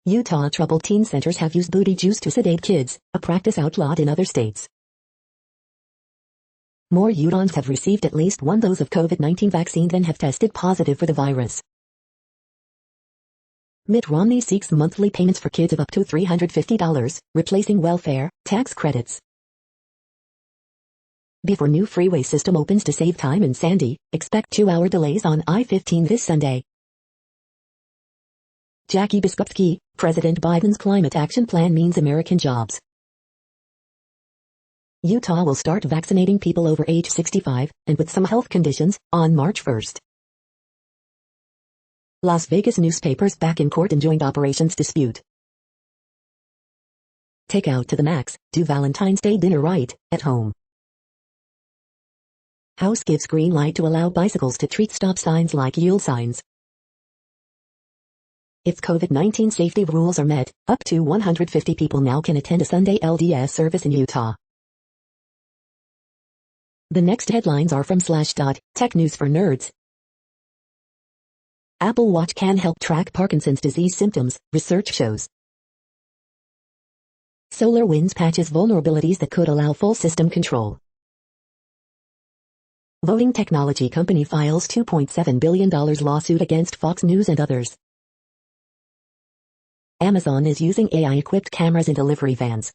Utah troubled teen centers have used booty juice to sedate kids, a practice outlawed in other states. More Utahns have received at least one dose of COVID-19 vaccine than have tested positive for the virus. Mitt Romney seeks monthly payments for kids of up to $350, replacing welfare tax credits. Before new freeway system opens to save time in Sandy, expect 2-hour delays on I-15 this Sunday. Jackie Biskupski, President Biden's climate action plan means American jobs. Utah will start vaccinating people over age 65, and with some health conditions, on March 1st. Las Vegas newspapers back in court in joint operations dispute. Take out to the max, do Valentine's Day dinner right, at home. House gives green light to allow bicycles to treat stop signs like yield signs. If COVID-19 safety rules are met, up to 150 people now can attend a Sunday LDS service in Utah. The next headlines are from Slashdot, Tech News for Nerds. Apple Watch can help track Parkinson's disease symptoms, research shows. SolarWinds patches vulnerabilities that could allow full system control. Voting technology company files $2.7 billion lawsuit against Fox News and others. Amazon is using AI-equipped cameras in delivery vans.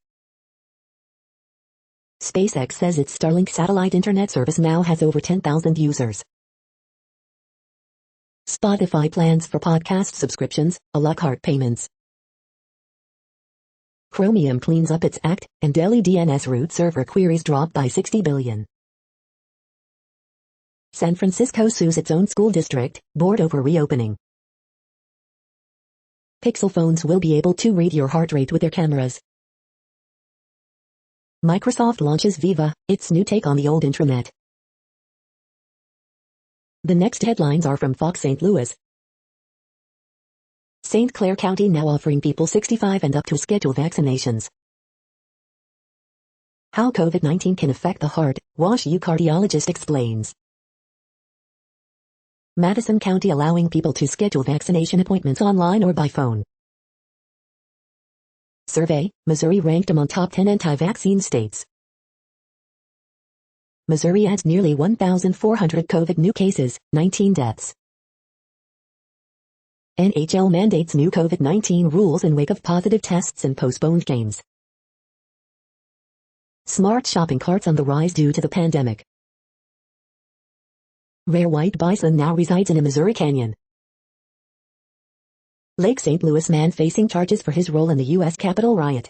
SpaceX says its Starlink satellite internet service now has over 10,000 users. Spotify plans for podcast subscriptions, a la carte payments. Chromium cleans up its act, and Delhi DNS root server queries drop by 60 billion. San Francisco sues its own school district, board over reopening. Pixel phones will be able to read your heart rate with their cameras. Microsoft launches Viva, its new take on the old intranet. The next headlines are from Fox St. Louis. St. Clair County now offering people 65 and up to schedule vaccinations. How COVID-19 can affect the heart, Wash U cardiologist explains. Madison County allowing people to schedule vaccination appointments online or by phone. Survey, Missouri ranked among top 10 anti-vaccine states. Missouri adds nearly 1,400 COVID new cases, 19 deaths. NHL mandates new COVID-19 rules in wake of positive tests and postponed games. Smart shopping carts on the rise due to the pandemic. Rare white bison now resides in a Missouri canyon. Lake St. Louis man facing charges for his role in the U.S. Capitol riot.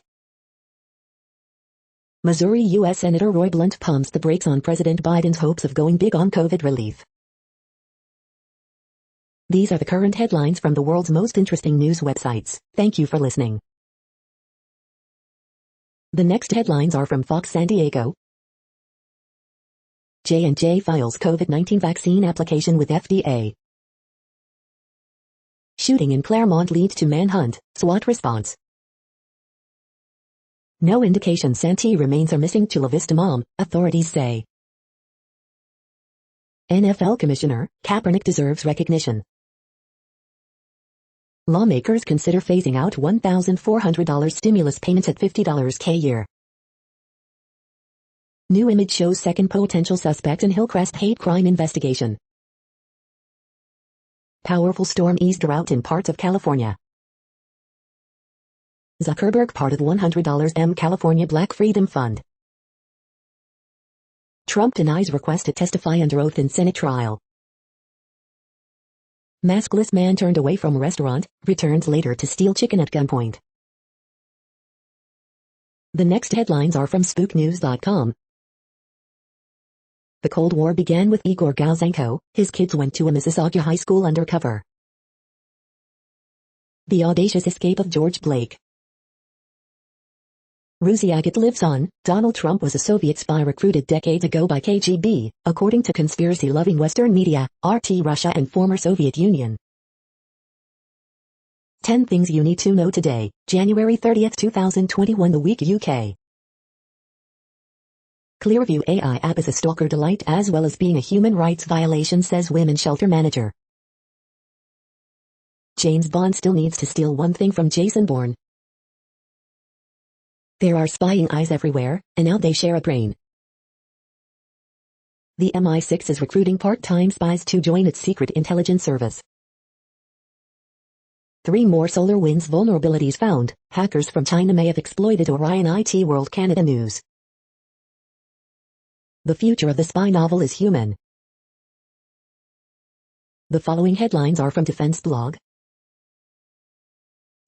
Missouri U.S. Senator Roy Blunt pumps the brakes on President Biden's hopes of going big on COVID relief. These are the current headlines from the world's most interesting news websites. Thank you for listening. The next headlines are from Fox San Diego. J&J files COVID-19 vaccine application with FDA. Shooting in Claremont leads to manhunt, SWAT response. No indication Santee remains are missing Chula Vista mom, authorities say. NFL Commissioner, Kaepernick deserves recognition. Lawmakers consider phasing out $1,400 stimulus payments at $50 K year. New image shows second potential suspect in Hillcrest hate crime investigation. Powerful storm eased drought in parts of California. Zuckerberg part of $100 California Black Freedom Fund. Trump denies request to testify under oath in Senate trial. Maskless man turned away from restaurant, returns later to steal chicken at gunpoint. The next headlines are from spooknews.com. The Cold War began with Igor Galzenko. His kids went to a Mississauga high school undercover. The audacious escape of George Blake. Rusiagit lives on. Donald Trump was a Soviet spy recruited decades ago by KGB, according to conspiracy-loving Western media, RT Russia and former Soviet Union. 10 things you need to know today, January 30, 2021. The Week UK. Clearview AI app is a stalker delight as well as being a human rights violation, says women's shelter manager. James Bond still needs to steal one thing from Jason Bourne. There are spying eyes everywhere, and now they share a brain. The MI6 is recruiting part-time spies to join its secret intelligence service. 3 more SolarWinds vulnerabilities found. Hackers from China may have exploited Orion. IT World Canada News. The future of the spy novel is human. The following headlines are from Defense Blog.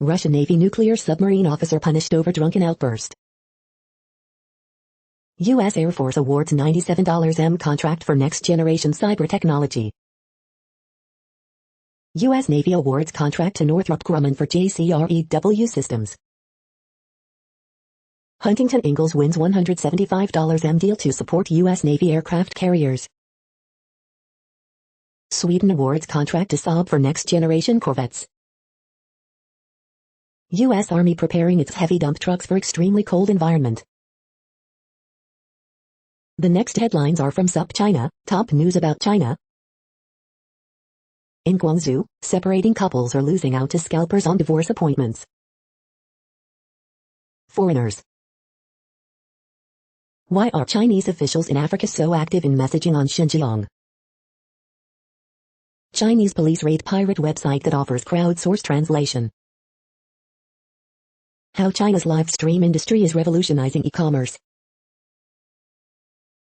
Russian Navy nuclear submarine officer punished over drunken outburst. U.S. Air Force awards $97 contract for next-generation cyber technology. U.S. Navy awards contract to Northrop Grumman for JCREW systems. Huntington Ingalls wins $175 deal to support U.S. Navy aircraft carriers. Sweden awards contract to Saab for next-generation corvettes. U.S. Army preparing its heavy dump trucks for extremely cold environment. The next headlines are from SUP China. Top news about China. In Guangzhou, separating couples are losing out to scalpers on divorce appointments. Foreigners. Why are Chinese officials in Africa so active in messaging on Xinjiang? Chinese police raid pirate website that offers crowdsourced translation. How China's live stream industry is revolutionizing e-commerce.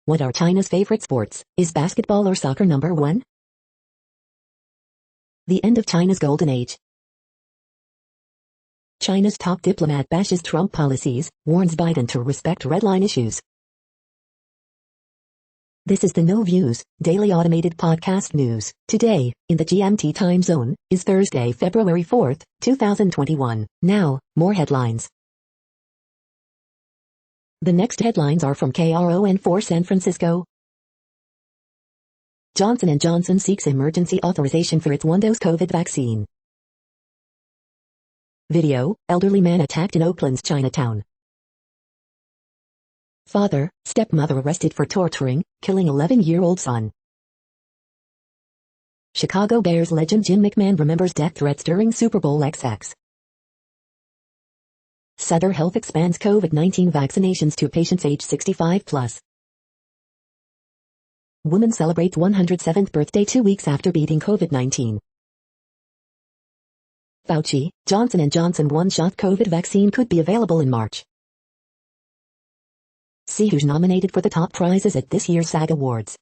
What are China's favorite sports? Is basketball or soccer number 1? The end of China's golden age. China's top diplomat bashes Trump policies, warns Biden to respect red line issues. This is the No Views, daily automated podcast news. Today, in the GMT time zone, is Thursday, February 4, 2021. Now, more headlines. The next headlines are from KRON4 San Francisco. Johnson & Johnson seeks emergency authorization for its one-dose COVID vaccine. Video, elderly man attacked in Oakland's Chinatown. Father, stepmother arrested for torturing, killing 11-year-old son. Chicago Bears legend Jim McMahon remembers death threats during Super Bowl XX. Sutter Health expands COVID-19 vaccinations to patients age 65 plus. Woman celebrates 107th birthday 2 weeks after beating COVID-19. Fauci, Johnson & Johnson one-shot COVID vaccine could be available in March. See who's nominated for the top prizes at this year's SAG Awards.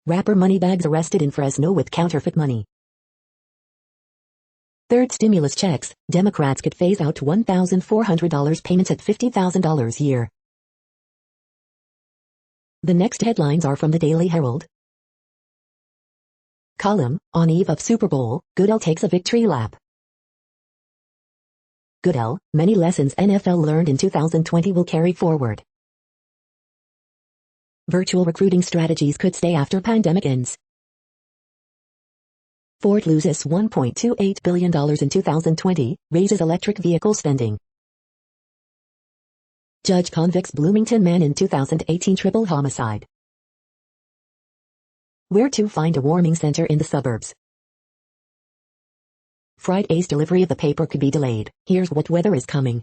Rapper Moneybags arrested in Fresno with counterfeit money. Third stimulus checks, Democrats could phase out $1,400 payments at $50,000 a year. The next headlines are from the Daily Herald. Column, on eve of Super Bowl, Goodell takes a victory lap. Goodell, many lessons NFL learned in 2020 will carry forward. Virtual recruiting strategies could stay after pandemic ends. Ford loses $1.28 billion in 2020, raises electric vehicle spending. Judge convicts Bloomington man in 2018 triple homicide. Where to find a warming center in the suburbs. Friday's delivery of the paper could be delayed. Here's what weather is coming.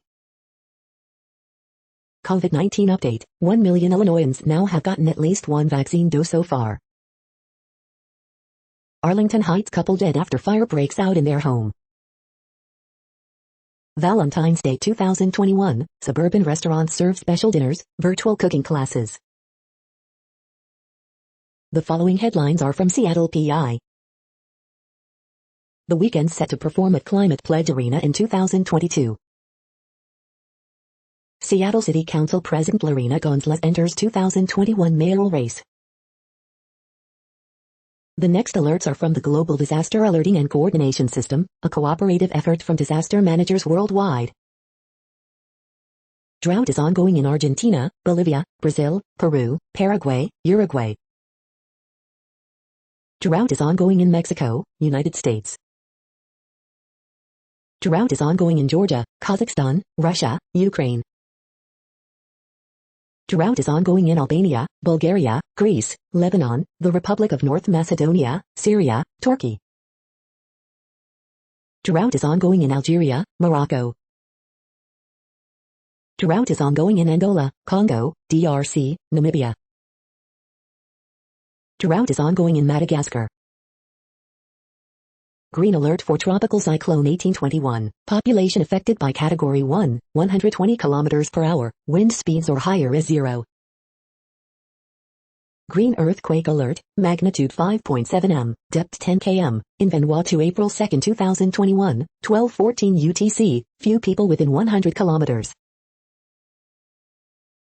COVID-19 update. 1 million Illinoisans now have gotten at least one vaccine dose so far. Arlington Heights couple dead after fire breaks out in their home. Valentine's Day 2021, suburban restaurants serve special dinners, virtual cooking classes. The following headlines are from Seattle PI. The Weeknd set to perform at Climate Pledge Arena in 2022. Seattle City Council President Lorena Gonzalez enters 2021 mayoral race. The next alerts are from the Global Disaster Alerting and Coordination System, a cooperative effort from disaster managers worldwide. Drought is ongoing in Argentina, Bolivia, Brazil, Peru, Paraguay, Uruguay. Drought is ongoing in Mexico, United States. Drought is ongoing in Georgia, Kazakhstan, Russia, Ukraine. Drought is ongoing in Albania, Bulgaria, Greece, Lebanon, the Republic of North Macedonia, Syria, Turkey. Drought is ongoing in Algeria, Morocco. Drought is ongoing in Angola, Congo, DRC, Namibia. Drought is ongoing in Madagascar. Green alert for Tropical Cyclone 1821. Population affected by Category 1, 120 km per hour, wind speeds or higher is 0. Green earthquake alert, magnitude 5.7 m, depth 10 km, in Vanuatu April 2, 2021, 12:14 UTC, few people within 100 km.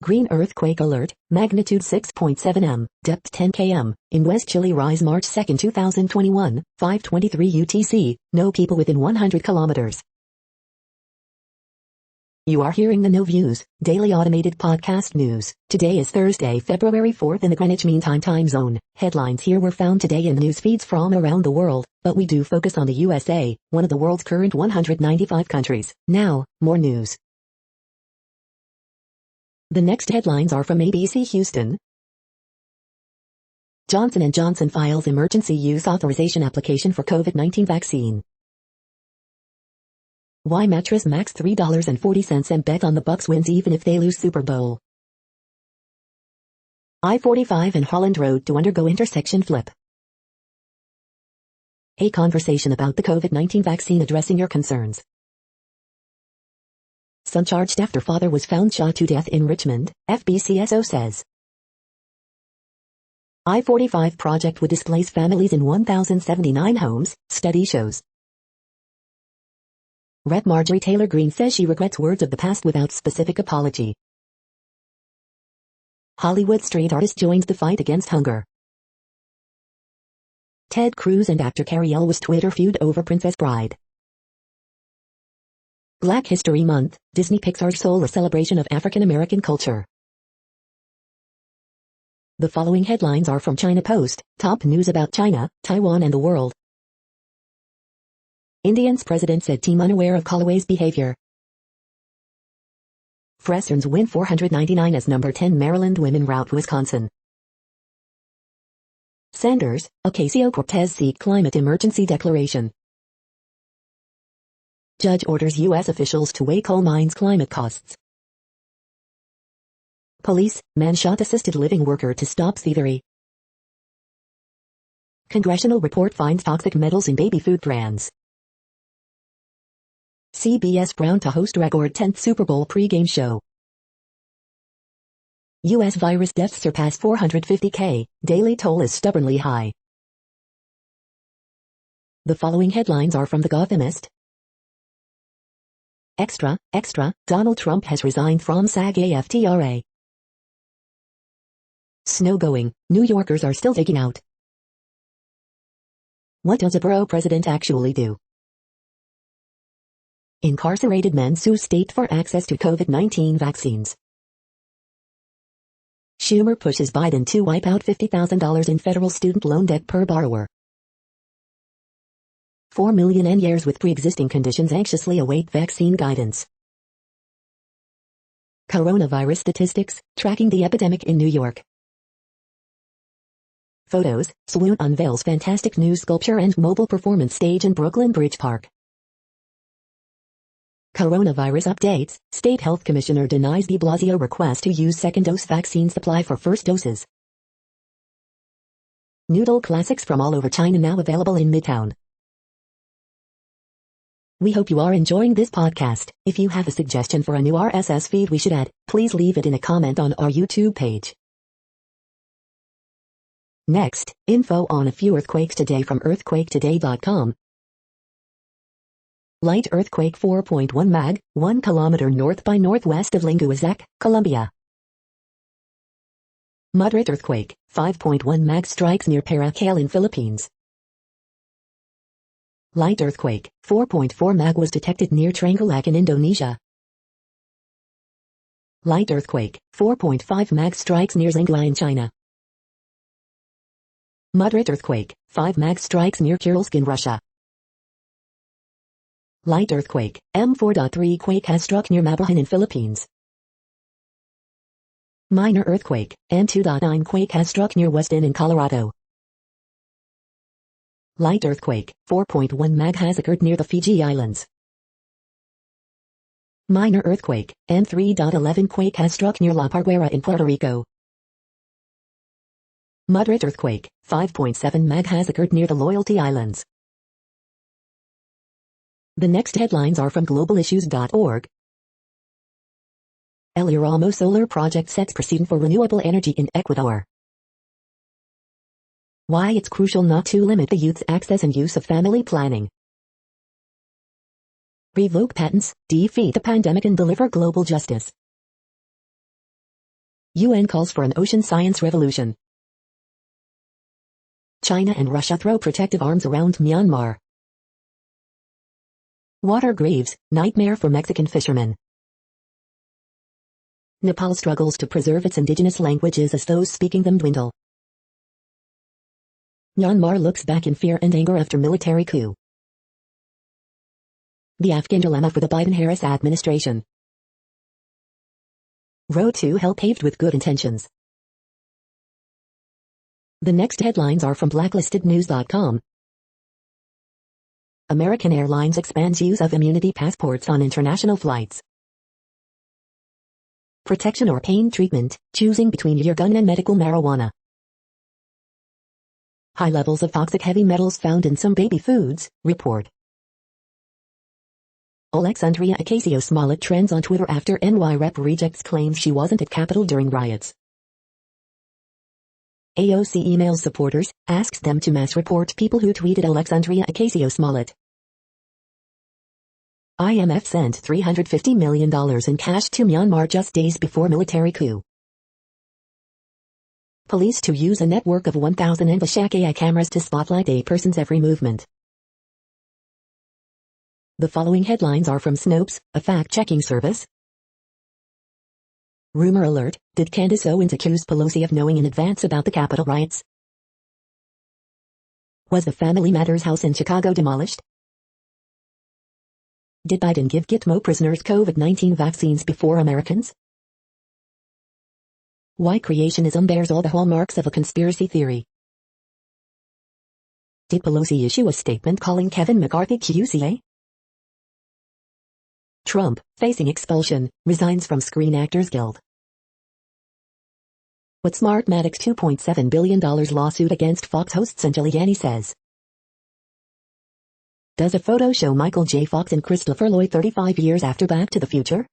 Green earthquake alert, magnitude 6.7 m, depth 10 km, in West Chile rise March 2, 2021, 5:23 UTC, no people within 100 km. You are hearing the No Views, daily automated podcast news. Today is Thursday, February 4th in the Greenwich Mean Time zone. Headlines here were found today in news feeds from around the world, but we do focus on the USA, one of the world's current 195 countries. Now, more news. The next headlines are from ABC Houston. Johnson & Johnson files emergency use authorization application for COVID-19 vaccine. Why mattress max $3.40 and bet on the Bucks wins even if they lose Super Bowl. I-45 and Holland Road to undergo intersection flip. A conversation about the COVID-19 vaccine addressing your concerns. Son charged after father was found shot to death in Richmond, FBCSO says. I-45 project would displace families in 1,079 homes, study shows. Rep. Marjorie Taylor Greene says she regrets words of the past without specific apology. Hollywood street artist joins the fight against hunger. Ted Cruz and actor Carrie Elwes Twitter feud over Princess Bride. Black History Month, Disney Pixar's Soul, a celebration of African American culture. The following headlines are from China Post, top news about China, Taiwan and the world. Indian's president said team unaware of Callaway's behavior. Fresserns win 499 as number 10 Maryland women rout Wisconsin. Sanders, Ocasio-Cortez seek climate emergency declaration. Judge orders U.S. officials to weigh coal mines' climate costs. Police, man shot assisted living worker to stop thievery. Congressional report finds toxic metals in baby food brands. CBS Brown to host record 10th Super Bowl pregame show. U.S. virus deaths surpass 450,000, daily toll is stubbornly high. The following headlines are from The Gothamist. Extra, Donald Trump has resigned from SAG-AFTRA. Snow going, New Yorkers are still digging out. What does a borough president actually do? Incarcerated men sue state for access to COVID-19 vaccines. Schumer pushes Biden to wipe out $50,000 in federal student loan debt per borrower. 4 million N-years with pre-existing conditions anxiously await vaccine guidance. Coronavirus statistics, tracking the epidemic in New York. Photos, Swoon unveils fantastic new sculpture and mobile performance stage in Brooklyn Bridge Park. Coronavirus updates, State Health Commissioner denies de Blasio request to use second dose vaccine supply for first doses. Noodle classics from all over China now available in Midtown. We hope you are enjoying this podcast. If you have a suggestion for a new RSS feed we should add, please leave it in a comment on our YouTube page. Next, info on a few earthquakes today from earthquaketoday.com. Light earthquake 4.1 mag, 1 kilometer north by northwest of Linguizac, Colombia. Moderate earthquake, 5.1 mag strikes near Paracale in Philippines. Light earthquake, 4.4 mag was detected near Trenggalek in Indonesia. Light earthquake, 4.5 mag strikes near Zhengzhou in China. Moderate earthquake, 5 mag strikes near Kursk in Russia. Light earthquake, M4.3 quake has struck near Mabuhay in Philippines. Minor earthquake, M2.9 quake has struck near Weston in Colorado. Light earthquake, 4.1 mag has occurred near the Fiji Islands. Minor earthquake, M3.11 quake has struck near La Parguera in Puerto Rico. Moderate earthquake, 5.7 mag has occurred near the Loyalty Islands. The next headlines are from globalissues.org. El Uramo solar project sets precedent for renewable energy in Ecuador. Why it's crucial not to limit the youth's access and use of family planning. Revoke patents, defeat the pandemic and deliver global justice. UN calls for an ocean science revolution. China and Russia throw protective arms around Myanmar. Water graves, nightmare for Mexican fishermen. Nepal struggles to preserve its indigenous languages as those speaking them dwindle. Myanmar looks back in fear and anger after military coup. The Afghan dilemma for the Biden-Harris administration. Road to hell paved with good intentions. The next headlines are from blacklistednews.com. American Airlines expands use of immunity passports on international flights. Protection or pain treatment, choosing between your gun and medical marijuana. High levels of toxic heavy metals found in some baby foods, report. Alexandria Ocasio-Smollett trends on Twitter after NY Rep rejects claims she wasn't at Capitol during riots. AOC emails supporters, asks them to mass report people who tweeted Alexandria Ocasio-Smollett. IMF sent $350 million in cash to Myanmar just days before military coup. Police to use a network of 1,000 Envashak AI cameras to spotlight a person's every movement. The following headlines are from Snopes, a fact-checking service. Rumor alert, did Candace Owens accuse Pelosi of knowing in advance about the Capitol riots? Was the Family Matters house in Chicago demolished? Did Biden give Gitmo prisoners COVID-19 vaccines before Americans? Why creationism bears all the hallmarks of a conspiracy theory? Did Pelosi issue a statement calling Kevin McCarthy QCA? Trump, facing expulsion, resigns from Screen Actors Guild. What Smartmatic's $2.7 billion lawsuit against Fox hosts and Giuliani says. Does a photo show Michael J. Fox and Christopher Lloyd 35 years after Back to the Future?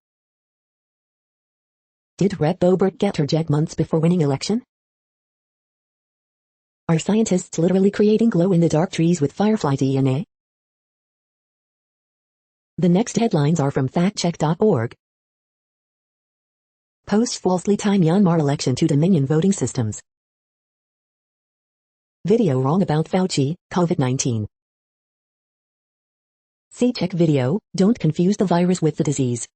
Did Rep Boebert get her jet months before winning election? Are scientists literally creating glow-in-the-dark trees with firefly DNA? The next headlines are from factcheck.org. Post falsely tie Myanmar election to Dominion voting systems. Video wrong about Fauci, COVID-19. See check video, don't confuse the virus with the disease.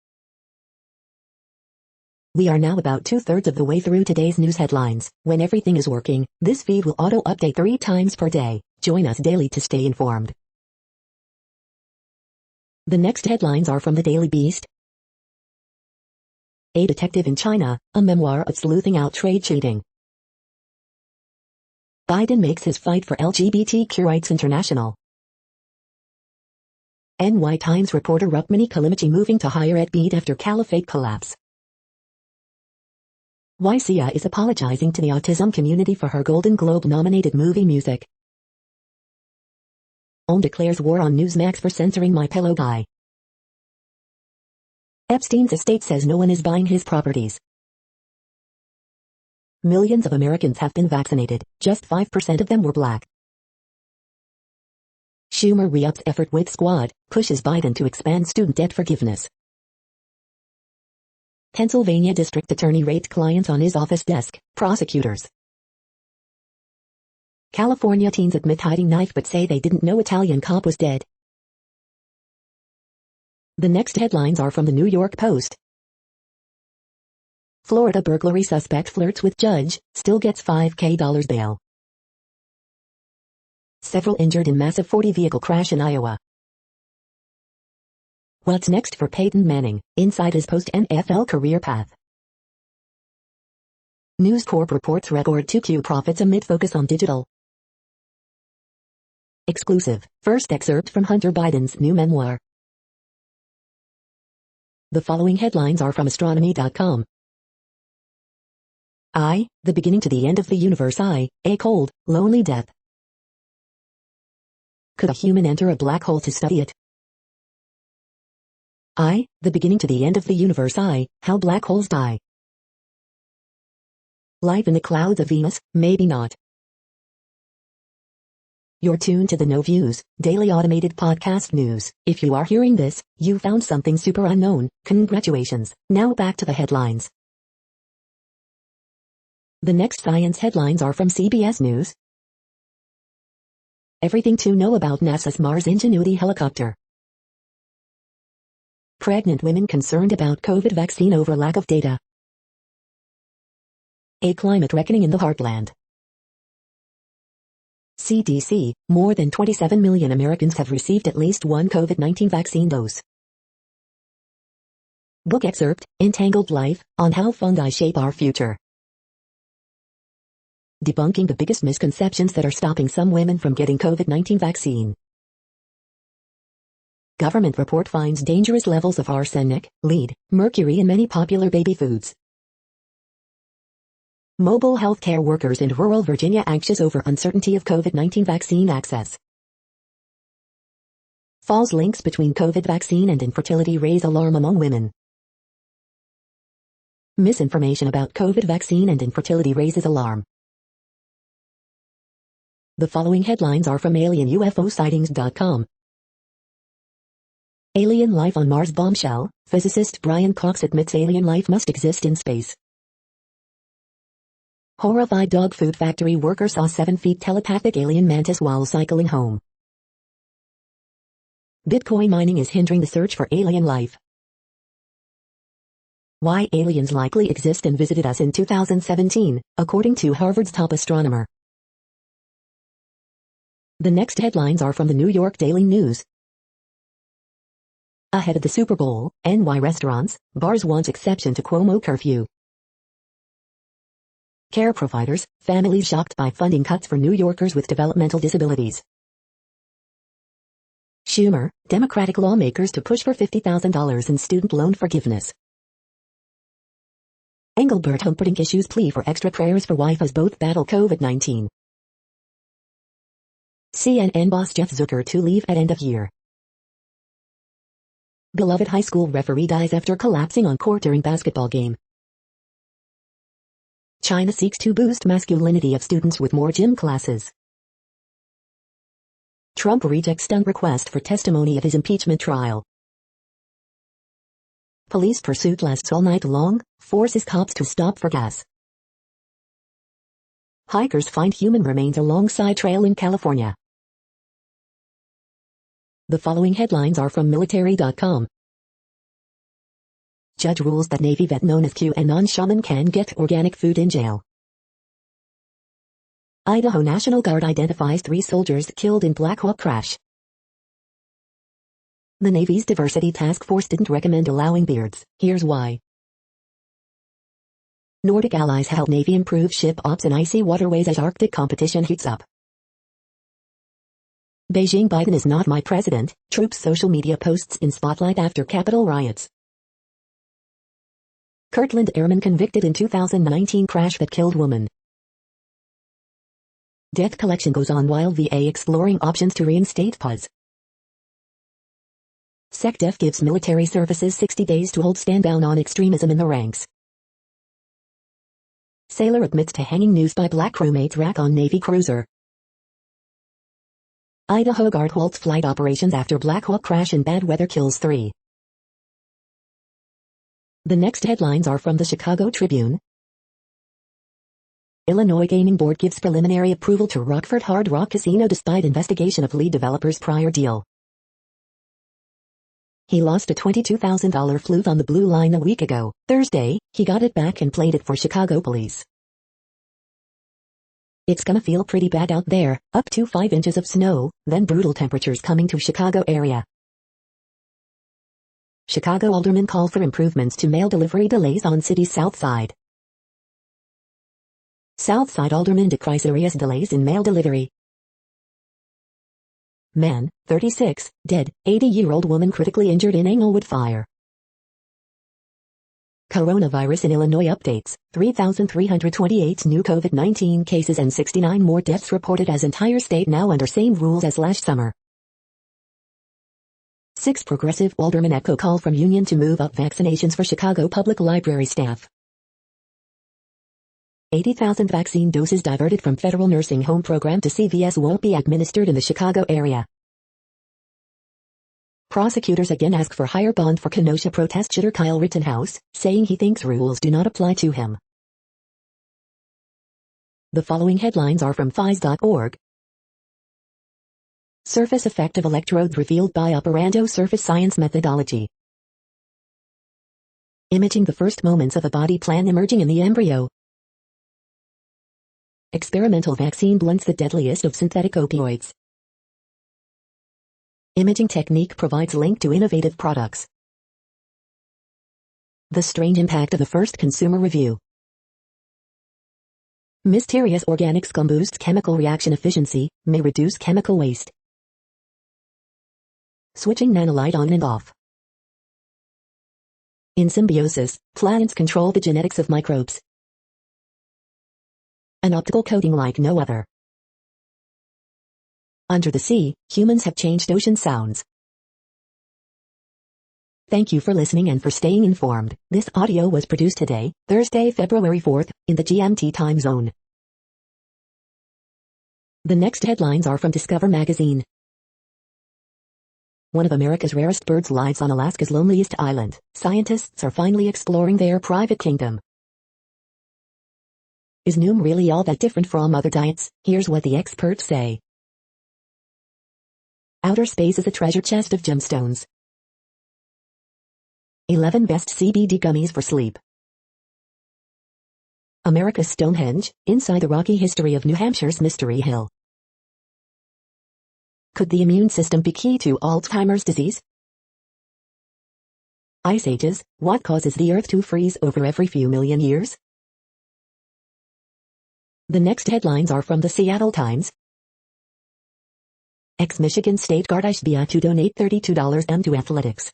We are now about 2/3 of the way through today's news headlines. When everything is working, this feed will auto-update 3 times per day. Join us daily to stay informed. The next headlines are from the Daily Beast. A Detective in China, a memoir of sleuthing out trade cheating. Biden makes his fight for LGBTQ rights international. NY Times reporter Rukmini Callimachi moving to higher ed beat after caliphate collapse. Why Sia is apologizing to the autism community for her Golden Globe-nominated movie music. OWN declares war on Newsmax for censoring My Pillow Guy. Epstein's estate says no one is buying his properties. Millions of Americans have been vaccinated, just 5% of them were black. Schumer re-ups effort with squad, pushes Biden to expand student debt forgiveness. Pennsylvania district attorney raped clients on his office desk, prosecutors. California teens admit hiding knife but say they didn't know Italian cop was dead. The next headlines are from the New York Post. Florida burglary suspect flirts with judge, still gets $5,000 bail. Several injured in massive 40-vehicle crash in Iowa. What's next for Peyton Manning, inside his post-NFL career path? News Corp reports record 2Q profits amid focus on digital. Exclusive, first excerpt from Hunter Biden's new memoir. The following headlines are from astronomy.com. The beginning to the end of the universe. A cold, lonely death. Could a human enter a black hole to study it? The beginning to the end of the universe. How black holes die. Life in the clouds of Venus, maybe not. You're tuned to the No Views, daily automated podcast news. If you are hearing this, you found something super unknown. Congratulations. Now back to the headlines. The next science headlines are from CBS News. Everything to know about NASA's Mars Ingenuity helicopter. Pregnant women concerned about COVID vaccine over lack of data. A climate reckoning in the heartland. CDC, more than 27 million Americans have received at least one COVID-19 vaccine dose. Book excerpt, Entangled Life, on how fungi shape our future. Debunking the biggest misconceptions that are stopping some women from getting COVID-19 vaccine. Government report finds dangerous levels of arsenic, lead, mercury in many popular baby foods. Mobile healthcare workers in rural Virginia anxious over uncertainty of COVID-19 vaccine access. False links between COVID vaccine and infertility raise alarm among women. Misinformation about COVID vaccine and infertility raises alarm. The following headlines are from alienUFOsightings.com. Alien life on Mars bombshell, physicist Brian Cox admits alien life must exist in space. Horrified dog food factory worker saw 7 feet telepathic alien mantis while cycling home. Bitcoin mining is hindering the search for alien life. Why aliens likely exist and visited us in 2017, according to Harvard's top astronomer. The next headlines are from the New York Daily News. Ahead of the Super Bowl, NY restaurants, bars want exception to Cuomo curfew. Care providers, families shocked by funding cuts for New Yorkers with developmental disabilities. Schumer, Democratic lawmakers to push for $50,000 in student loan forgiveness. Engelbert Humperdinck issues plea for extra prayers for wife as both battle COVID-19. CNN boss Jeff Zucker to leave at end of year. Beloved high school referee dies after collapsing on court during basketball game. China seeks to boost masculinity of students with more gym classes. Trump rejects stunt request for testimony of his impeachment trial. Police pursuit lasts all night long, forces cops to stop for gas. Hikers find human remains alongside trail in California. The following headlines are from military.com. Judge rules that Navy vet known as QAnon shaman can get organic food in jail. Idaho National Guard identifies 3 soldiers killed in Black Hawk crash. The Navy's diversity task force didn't recommend allowing beards. Here's why. Nordic allies help Navy improve ship ops in icy waterways as Arctic competition heats up. Beijing Biden is not my president, troops social media posts in spotlight after Capitol riots. Kirtland airman convicted in 2019 crash that killed woman. Death collection goes on while VA exploring options to reinstate PUS. SecDef gives military services 60 days to hold stand down on extremism in the ranks. Sailor admits to hanging news by black crewmates rack on Navy cruiser. Idaho Guard halts flight operations after Black Hawk crash in bad weather kills 3. The next headlines are from the Chicago Tribune. Illinois Gaming Board gives preliminary approval to Rockford Hard Rock Casino despite investigation of lead developer's prior deal. He lost a $22,000 flute on the Blue Line a week ago. Thursday, he got it back and played it for Chicago police. It's gonna feel pretty bad out there, up to 5 inches of snow, then brutal temperatures coming to Chicago area. Chicago aldermen call for improvements to mail delivery delays on city's south side. South Side aldermen decry serious delays in mail delivery. Man, 36, dead, 80-year-old woman critically injured in Englewood fire. Coronavirus in Illinois updates, 3,328 new COVID-19 cases and 69 more deaths reported as entire state now under same rules as last summer. 6 progressive aldermen echo call from union to move up vaccinations for Chicago public library staff. 80,000 vaccine doses diverted from federal nursing home program to CVS won't be administered in the Chicago area. Prosecutors again ask for higher bond for Kenosha protest shooter Kyle Rittenhouse, saying he thinks rules do not apply to him. The following headlines are from FIS.org. Surface effect of electrodes revealed by operando surface science methodology. Imaging the first moments of a body plan emerging in the embryo. Experimental vaccine blunts the deadliest of synthetic opioids. Imaging technique provides link to innovative products. The strange impact of the first consumer review. Mysterious organic scum boosts chemical reaction efficiency, may reduce chemical waste. Switching nanolight on and off. In symbiosis, plants control the genetics of microbes. An optical coating like no other. Under the sea, humans have changed ocean sounds. Thank you for listening and for staying informed. This audio was produced today, Thursday, February 4th, in the GMT time zone. The next headlines are from Discover magazine. One of America's rarest birds lives on Alaska's loneliest island. Scientists are finally exploring their private kingdom. Is Noom really all that different from other diets? Here's what the experts say. Outer space is a treasure chest of gemstones. 11 best CBD gummies for sleep. America's Stonehenge, inside the rocky history of New Hampshire's Mystery Hill. Could the immune system be key to Alzheimer's disease? Ice ages, what causes the Earth to freeze over every few million years? The next headlines are from the Seattle Times. Ex-Michigan State Guard Ishbia to donate $32 to athletics.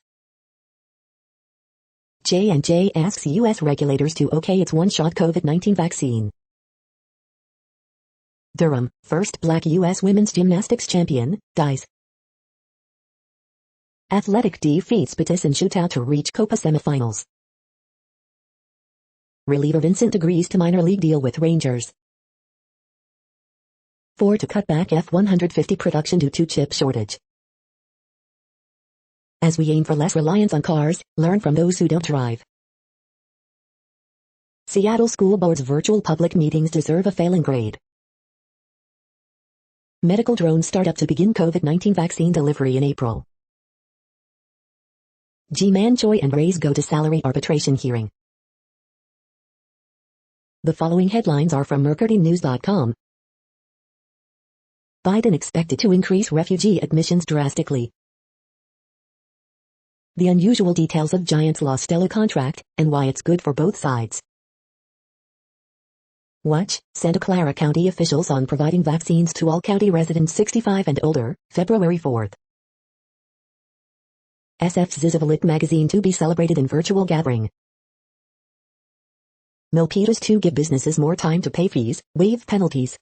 J&J asks U.S. regulators to okay its one-shot COVID-19 vaccine. Durham, first black U.S. women's gymnastics champion, dies. Athletic defeats Betis in shootout to reach Copa semifinals. Reliever Vincent agrees to minor league deal with Rangers. Ford to cut back F-150 production due to chip shortage. As we aim for less reliance on cars, learn from those who don't drive. Seattle School Board's virtual public meetings deserve a failing grade. Medical drone startup to begin COVID-19 vaccine delivery in April. G-Man Choi and Ray's go to salary arbitration hearing. The following headlines are from MercuryNews.com. Biden expected to increase refugee admissions drastically. The unusual details of Giants' Lostello contract, and why it's good for both sides. Watch, Santa Clara County officials on providing vaccines to all county residents 65 and older, February 4th. SF's Zizavalik magazine to be celebrated in virtual gathering. Milpitas to give businesses more time to pay fees, waive penalties.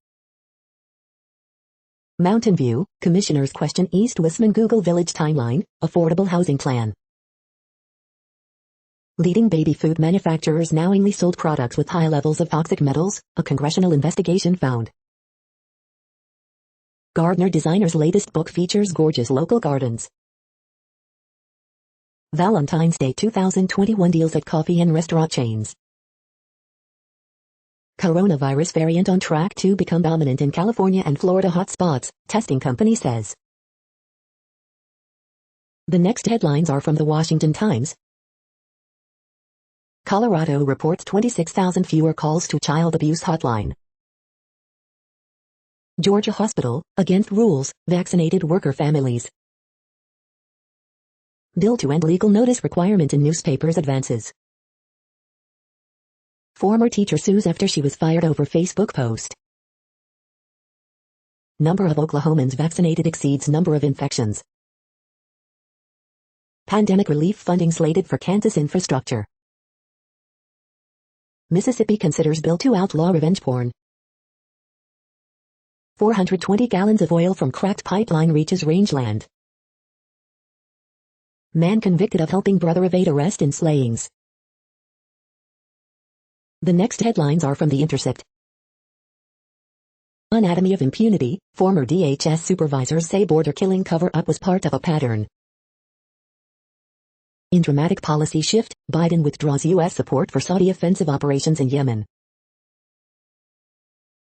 Mountain View, commissioners question East Westman Google Village timeline, affordable housing plan. Leading baby food manufacturers knowingly sold products with high levels of toxic metals, a congressional investigation found. Gardener designer's latest book features gorgeous local gardens. Valentine's Day 2021 deals at coffee and restaurant chains. Coronavirus variant on track to become dominant in California and Florida hotspots, testing company says. The next headlines are from the Washington Times. Colorado reports 26,000 fewer calls to child abuse hotline. Georgia hospital, against rules, vaccinated worker families. Bill to end legal notice requirement in newspapers advances. Former teacher sues after she was fired over Facebook post. Number of Oklahomans vaccinated exceeds number of infections. Pandemic relief funding slated for Kansas infrastructure. Mississippi considers bill to outlaw revenge porn. 420 gallons of oil from cracked pipeline reaches rangeland. Man convicted of helping brother evade arrest in slayings. The next headlines are from The Intercept. Anatomy of impunity, former DHS supervisors say border killing cover-up was part of a pattern. In dramatic policy shift, Biden withdraws U.S. support for Saudi offensive operations in Yemen.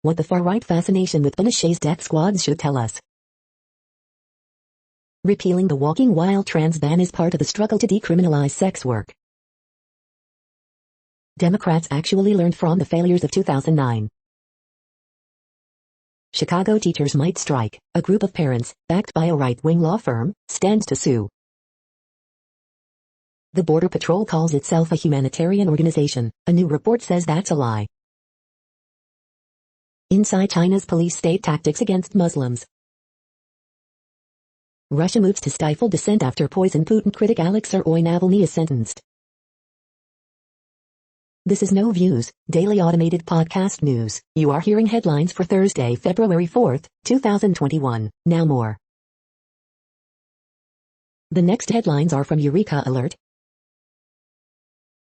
What the far-right fascination with Pinochet's death squads should tell us. Repealing the walking while trans ban is part of the struggle to decriminalize sex work. Democrats actually learned from the failures of 2009. Chicago teachers might strike. A group of parents, backed by a right-wing law firm, stands to sue. The Border Patrol calls itself a humanitarian organization. A new report says that's a lie. Inside China's police state tactics against Muslims. Russia moves to stifle dissent after poison Putin critic Alexei Navalny is sentenced. This is No Views, daily automated podcast news. You are hearing headlines for Thursday, February 4th, 2021. Now more. The next headlines are from Eureka Alert.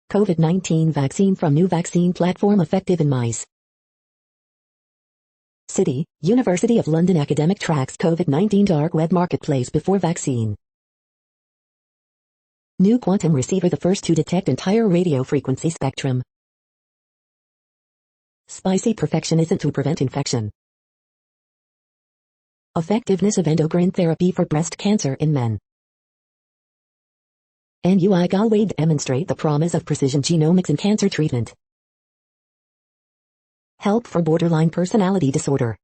COVID-19 vaccine from new vaccine platform effective in mice. City, University of London academic tracks COVID-19 dark web marketplace before vaccine. New quantum receiver the first to detect entire radio frequency spectrum. Spicy perfection isn't to prevent infection. Effectiveness of endocrine therapy for breast cancer in men. NUI Galway demonstrate the promise of precision genomics in cancer treatment. Help for borderline personality disorder.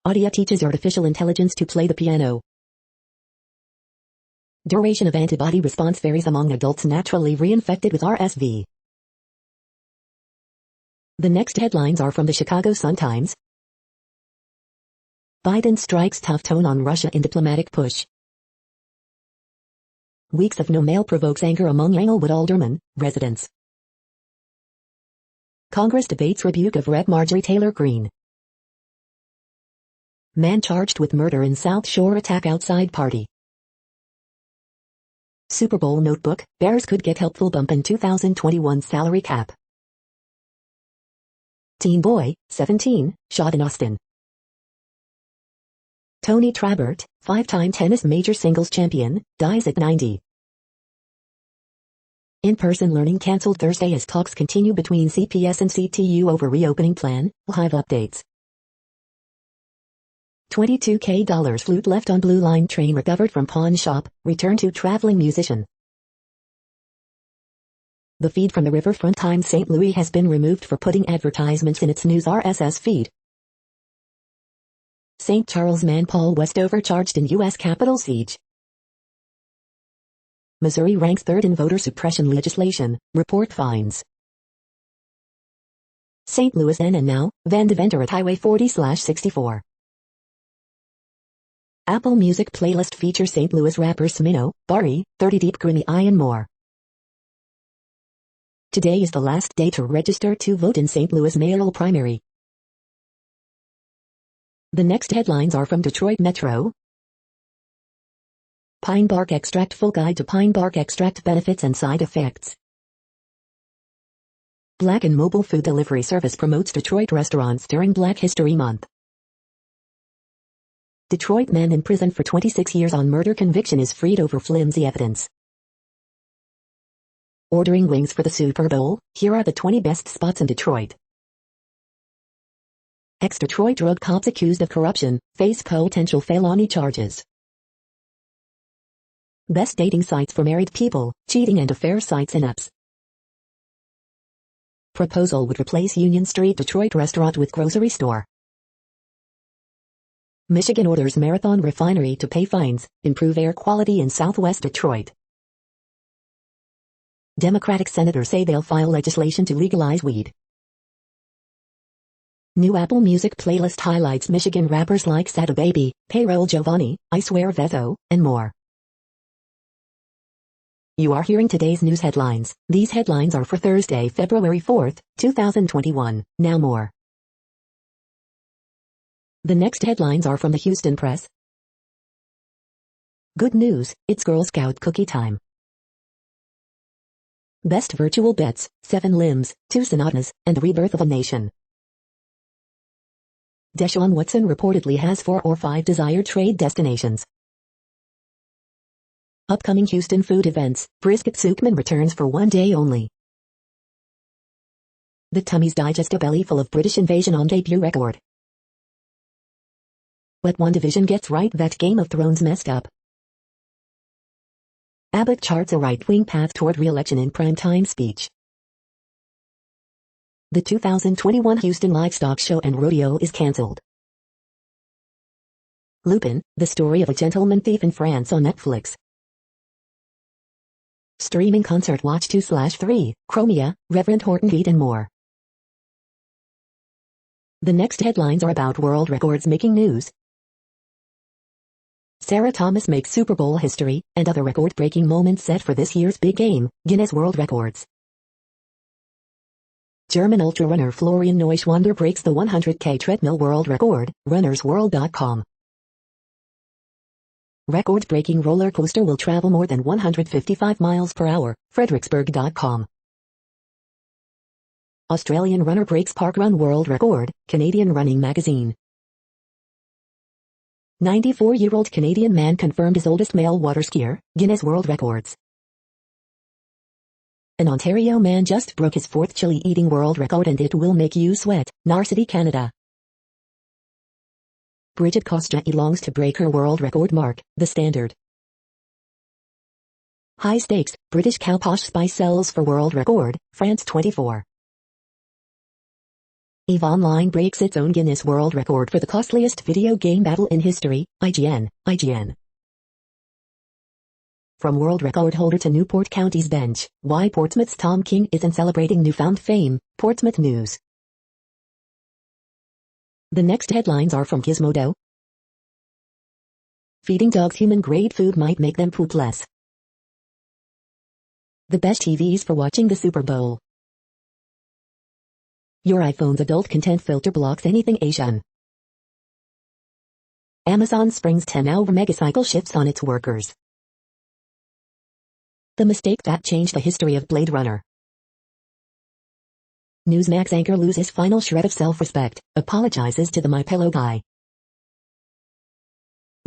Audia teaches artificial intelligence to play the piano. Duration of antibody response varies among adults naturally reinfected with RSV. The next headlines are from the Chicago Sun-Times. Biden strikes tough tone on Russia in diplomatic push. Weeks of no mail provokes anger among Englewood aldermen, residents. Congress debates rebuke of Rep. Marjorie Taylor Greene. Man charged with murder in South Shore attack outside party. Super Bowl notebook, Bears could get helpful bump in 2021 salary cap. Teen boy, 17, shot in Austin. Tony Trabert, 5-time tennis major singles champion, dies at 90. In-person learning cancelled Thursday as talks continue between CPS and CTU over reopening plan. Live updates. $22K flute left on Blue Line train recovered from pawn shop, returned to traveling musician. The feed from the Riverfront Times St. Louis has been removed for putting advertisements in its news RSS feed. St. Charles man Paul Westover charged in U.S. Capitol siege. Missouri ranks third in voter suppression legislation, report finds. St. Louis then and now, Van Deventer at Highway 40/64. Apple Music playlist features St. Louis rappers Smino, Barry, 30 Deep Grimy I and more. Today is the last day to register to vote in St. Louis mayoral primary. The next headlines are from Detroit Metro. Pine bark extract full guide to pine bark extract benefits and side effects. Black and mobile food delivery service promotes Detroit restaurants during Black History Month. Detroit man in prison for 26 years on murder conviction is freed over flimsy evidence. Ordering wings for the Super Bowl, here are the 20 best spots in Detroit. Ex-Detroit drug cops accused of corruption, face potential felony charges. Best dating sites for married people, cheating and affair sites and apps. Proposal would replace Union Street Detroit restaurant with grocery store. Michigan orders Marathon Refinery to pay fines, improve air quality in Southwest Detroit. Democratic senators say they'll file legislation to legalize weed. New Apple Music playlist highlights Michigan rappers like Sada Baby, Payroll Giovanni, I Swear Veto, and more. You are hearing today's news headlines. These headlines are for Thursday, February 4th, 2021. Now more. The next headlines are from the Houston Press. Good news, it's Girl Scout cookie time. Best virtual bets, 7 limbs, 2 sonatas, and the rebirth of a nation. Deshaun Watson reportedly has 4 or 5 desired trade destinations. Upcoming Houston food events, Brisket Soupman returns for 1 day only. The Tummies digest a belly full of British invasion on debut record. But one division gets right that Game of Thrones messed up. Abbott charts a right-wing path toward re-election in primetime speech. The 2021 Houston Livestock Show and Rodeo is cancelled. Lupin, the story of a gentleman thief in France on Netflix. Streaming concert watch 2/3, Chromia, Reverend Horton Beat and more. The next headlines are about world records making news. Sarah Thomas makes Super Bowl history, and other record-breaking moments set for this year's big game, Guinness World Records. German ultra-runner Florian Neuschwander breaks the 100K treadmill world record, runnersworld.com. Record-breaking roller coaster will travel more than 155 miles per hour, Fredericksburg.com. Australian runner breaks parkrun world record, Canadian Running Magazine. 94-year-old Canadian man confirmed as oldest male water skier, Guinness World Records. An Ontario man just broke his 4th chili eating world record and it will make you sweat, Narcity Canada. Bridget Kostrei longs to break her world record mark, The Standard. High stakes, British cow posh spice sells for world record, France 24. EVE Online breaks its own Guinness World Record for the costliest video game battle in history, IGN. From world record holder to Newport County's bench, why Portsmouth's Tom King isn't celebrating newfound fame, Portsmouth News. The next headlines are from Gizmodo. Feeding dogs human-grade food might make them poop less. The best TVs for watching the Super Bowl. Your iPhone's adult content filter blocks anything Asian. Amazon springs 10-hour megacycle shifts on its workers. The mistake that changed the history of Blade Runner. Newsmax anchor loses final shred of self-respect, apologizes to the My Pillow guy.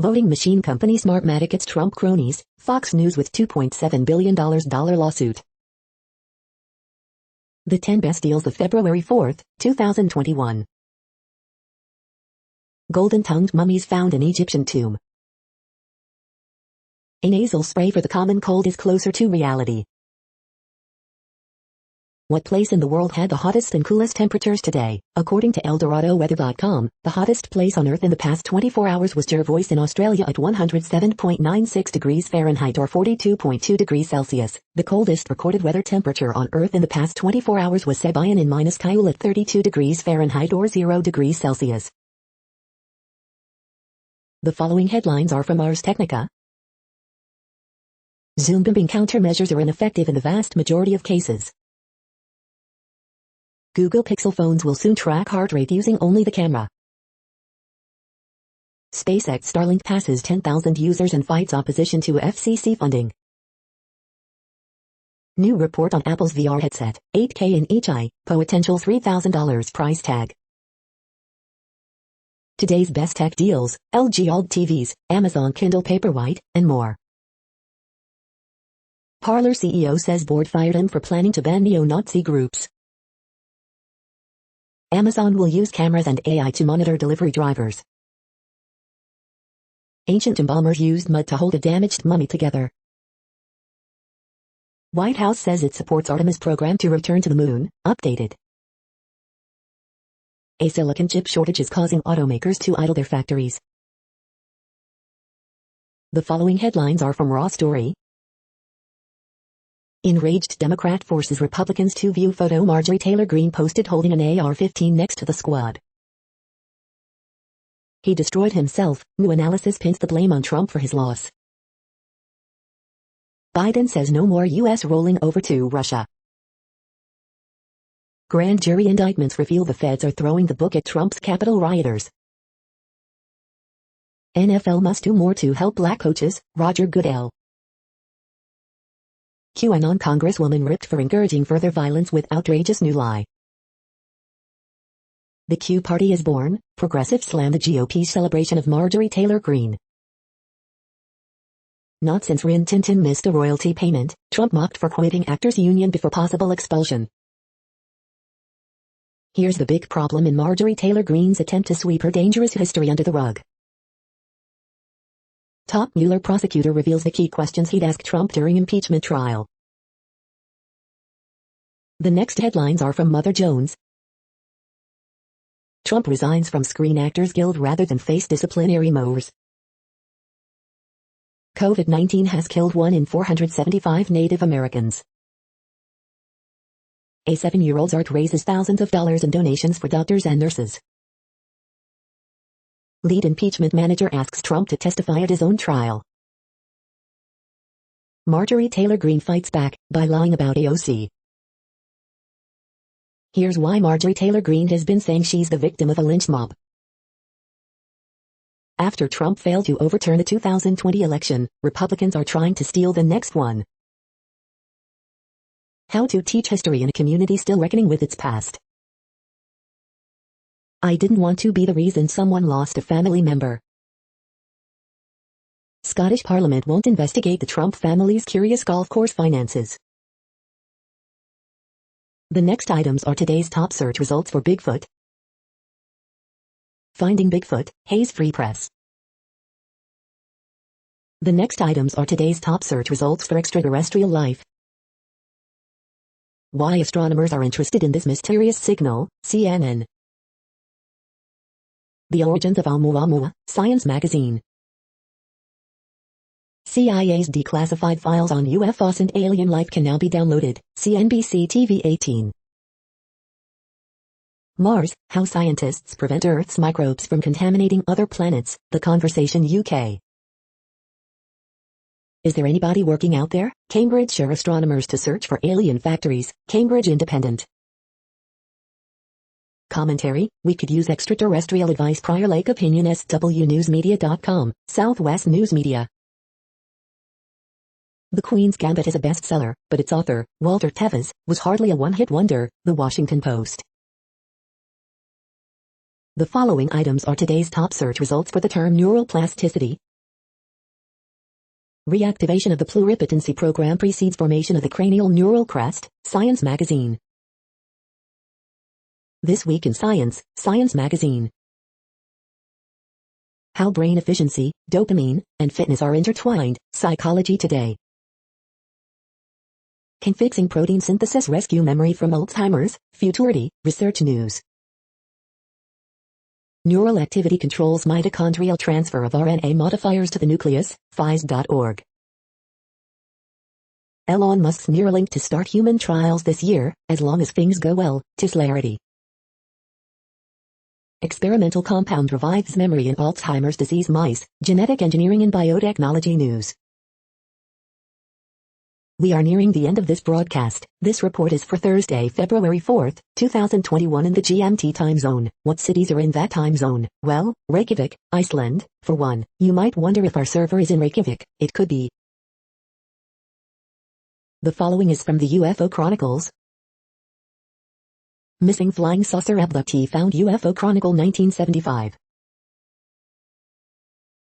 Voting machine company Smartmatic gets Trump cronies, Fox News with $2.7 billion lawsuit. The 10 best deals of February 4th, 2021. Golden-tongued mummies found in Egyptian tomb. A nasal spray for the common cold is closer to reality. What place in the world had the hottest and coolest temperatures today? According to ElDoradoWeather.com, the hottest place on Earth in the past 24 hours was Jervois in Australia at 107.96 degrees Fahrenheit or 42.2 degrees Celsius. The coldest recorded weather temperature on Earth in the past 24 hours was Sebayan in Kyoul at 32 degrees Fahrenheit or 0 degrees Celsius. The following headlines are from Ars Technica. Zoom bombing countermeasures are ineffective in the vast majority of cases. Google Pixel phones will soon track heart rate using only the camera. SpaceX Starlink passes 10,000 users and fights opposition to FCC funding. New report on Apple's VR headset, 8K in each eye, potential $3,000 price tag. Today's best tech deals, LG OLED TVs, Amazon Kindle Paperwhite, and more. Parler CEO says board fired him for planning to ban neo-Nazi groups. Amazon will use cameras and AI to monitor delivery drivers. Ancient embalmers used mud to hold a damaged mummy together. White House says it supports Artemis program to return to the moon, updated. A silicon chip shortage is causing automakers to idle their factories. The following headlines are from Raw Story. Enraged Democrat forces Republicans to view photo Marjorie Taylor Greene posted holding an AR-15 next to the squad. He destroyed himself. New analysis pins the blame on Trump for his loss. Biden says no more U.S. rolling over to Russia. Grand jury indictments reveal the feds are throwing the book at Trump's Capitol rioters. NFL must do more to help black coaches, Roger Goodell. QAnon Congresswoman ripped for encouraging further violence with outrageous new lie. The Q Party is born, progressives slam the GOP's celebration of Marjorie Taylor Greene. Not since Rin Tin Tin missed a royalty payment, Trump mocked for quitting actors' union before possible expulsion. Here's the big problem in Marjorie Taylor Greene's attempt to sweep her dangerous history under the rug. Top Mueller prosecutor reveals the key questions he'd ask Trump during impeachment trial. The next headlines are from Mother Jones. Trump resigns from Screen Actors Guild rather than face disciplinary moves. COVID-19 has killed 1 in 475 Native Americans. A 7-year-old's art raises thousands of dollars in donations for doctors and nurses. Lead impeachment manager asks Trump to testify at his own trial. Marjorie Taylor Greene fights back by lying about AOC. Here's why Marjorie Taylor Greene has been saying she's the victim of a lynch mob. After Trump failed to overturn the 2020 election, Republicans are trying to steal the next one. How to teach history in a community still reckoning with its past. I didn't want to be the reason someone lost a family member. Scottish Parliament won't investigate the Trump family's curious golf course finances. The next items are today's top search results for Bigfoot. Finding Bigfoot, Hayes Free Press. The next items are today's top search results for extraterrestrial life. Why astronomers are interested in this mysterious signal, CNN. The origins of Oumuamua, Science magazine. CIA's declassified files on UFOs and alien life can now be downloaded, CNBC TV 18. Mars, how scientists prevent Earth's microbes from contaminating other planets, The Conversation UK. Is there anybody working out there? Cambridgeshire astronomers to search for alien factories, Cambridge Independent. Commentary, we could use extraterrestrial advice. Prior Lake Opinion. SWNewsMedia.com, Southwest News Media. The Queen's Gambit is a bestseller, but its author, Walter Tevis, was hardly a one-hit wonder, The Washington Post. The following items are today's top search results for the term neuroplasticity. Reactivation of the pluripotency program precedes formation of the cranial neural crest, Science magazine. This Week in Science, Science magazine. How brain efficiency, dopamine, and fitness are intertwined, Psychology Today. Can fixing protein synthesis rescue memory from Alzheimer's? Futurity, Research News. Neural activity controls mitochondrial transfer of RNA modifiers to the nucleus, Phys.org. Elon Musk's Neuralink to start human trials this year, as long as things go well, Tislarity. Experimental compound revives memory in Alzheimer's disease mice, Genetic Engineering and Biotechnology News. We are nearing the end of this broadcast. This report is for Thursday, February 4th, 2021 in the GMT time zone. What cities are in that time zone? Well, Reykjavik, Iceland, for one. You might wonder if our server is in Reykjavik. It could be. The following is from the UFO Chronicles. Missing flying saucer abductee found UFO Chronicle 1975.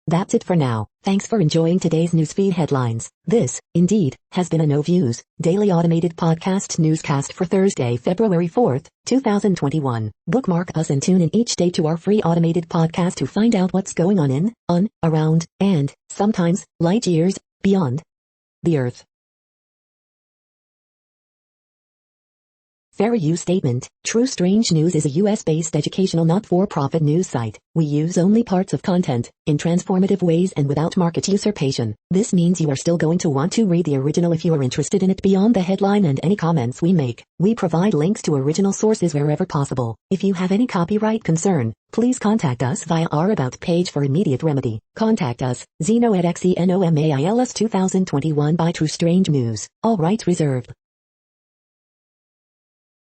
That's it for now. Thanks for enjoying today's newsfeed headlines. This, indeed, has been a No Views, daily automated podcast newscast for Thursday, February 4th, 2021. Bookmark us and tune in each day to our free automated podcast to find out what's going on, around, and, sometimes, light years, beyond the Earth. Fair use statement. True Strange News is a US-based educational not-for-profit news site. We use only parts of content, in transformative ways and without market usurpation. This means you are still going to want to read the original if you are interested in it beyond the headline and any comments we make. We provide links to original sources wherever possible. If you have any copyright concern, please contact us via our About page for immediate remedy. Contact us, Zeno at XENOMAILS 2021 by True Strange News. All rights reserved.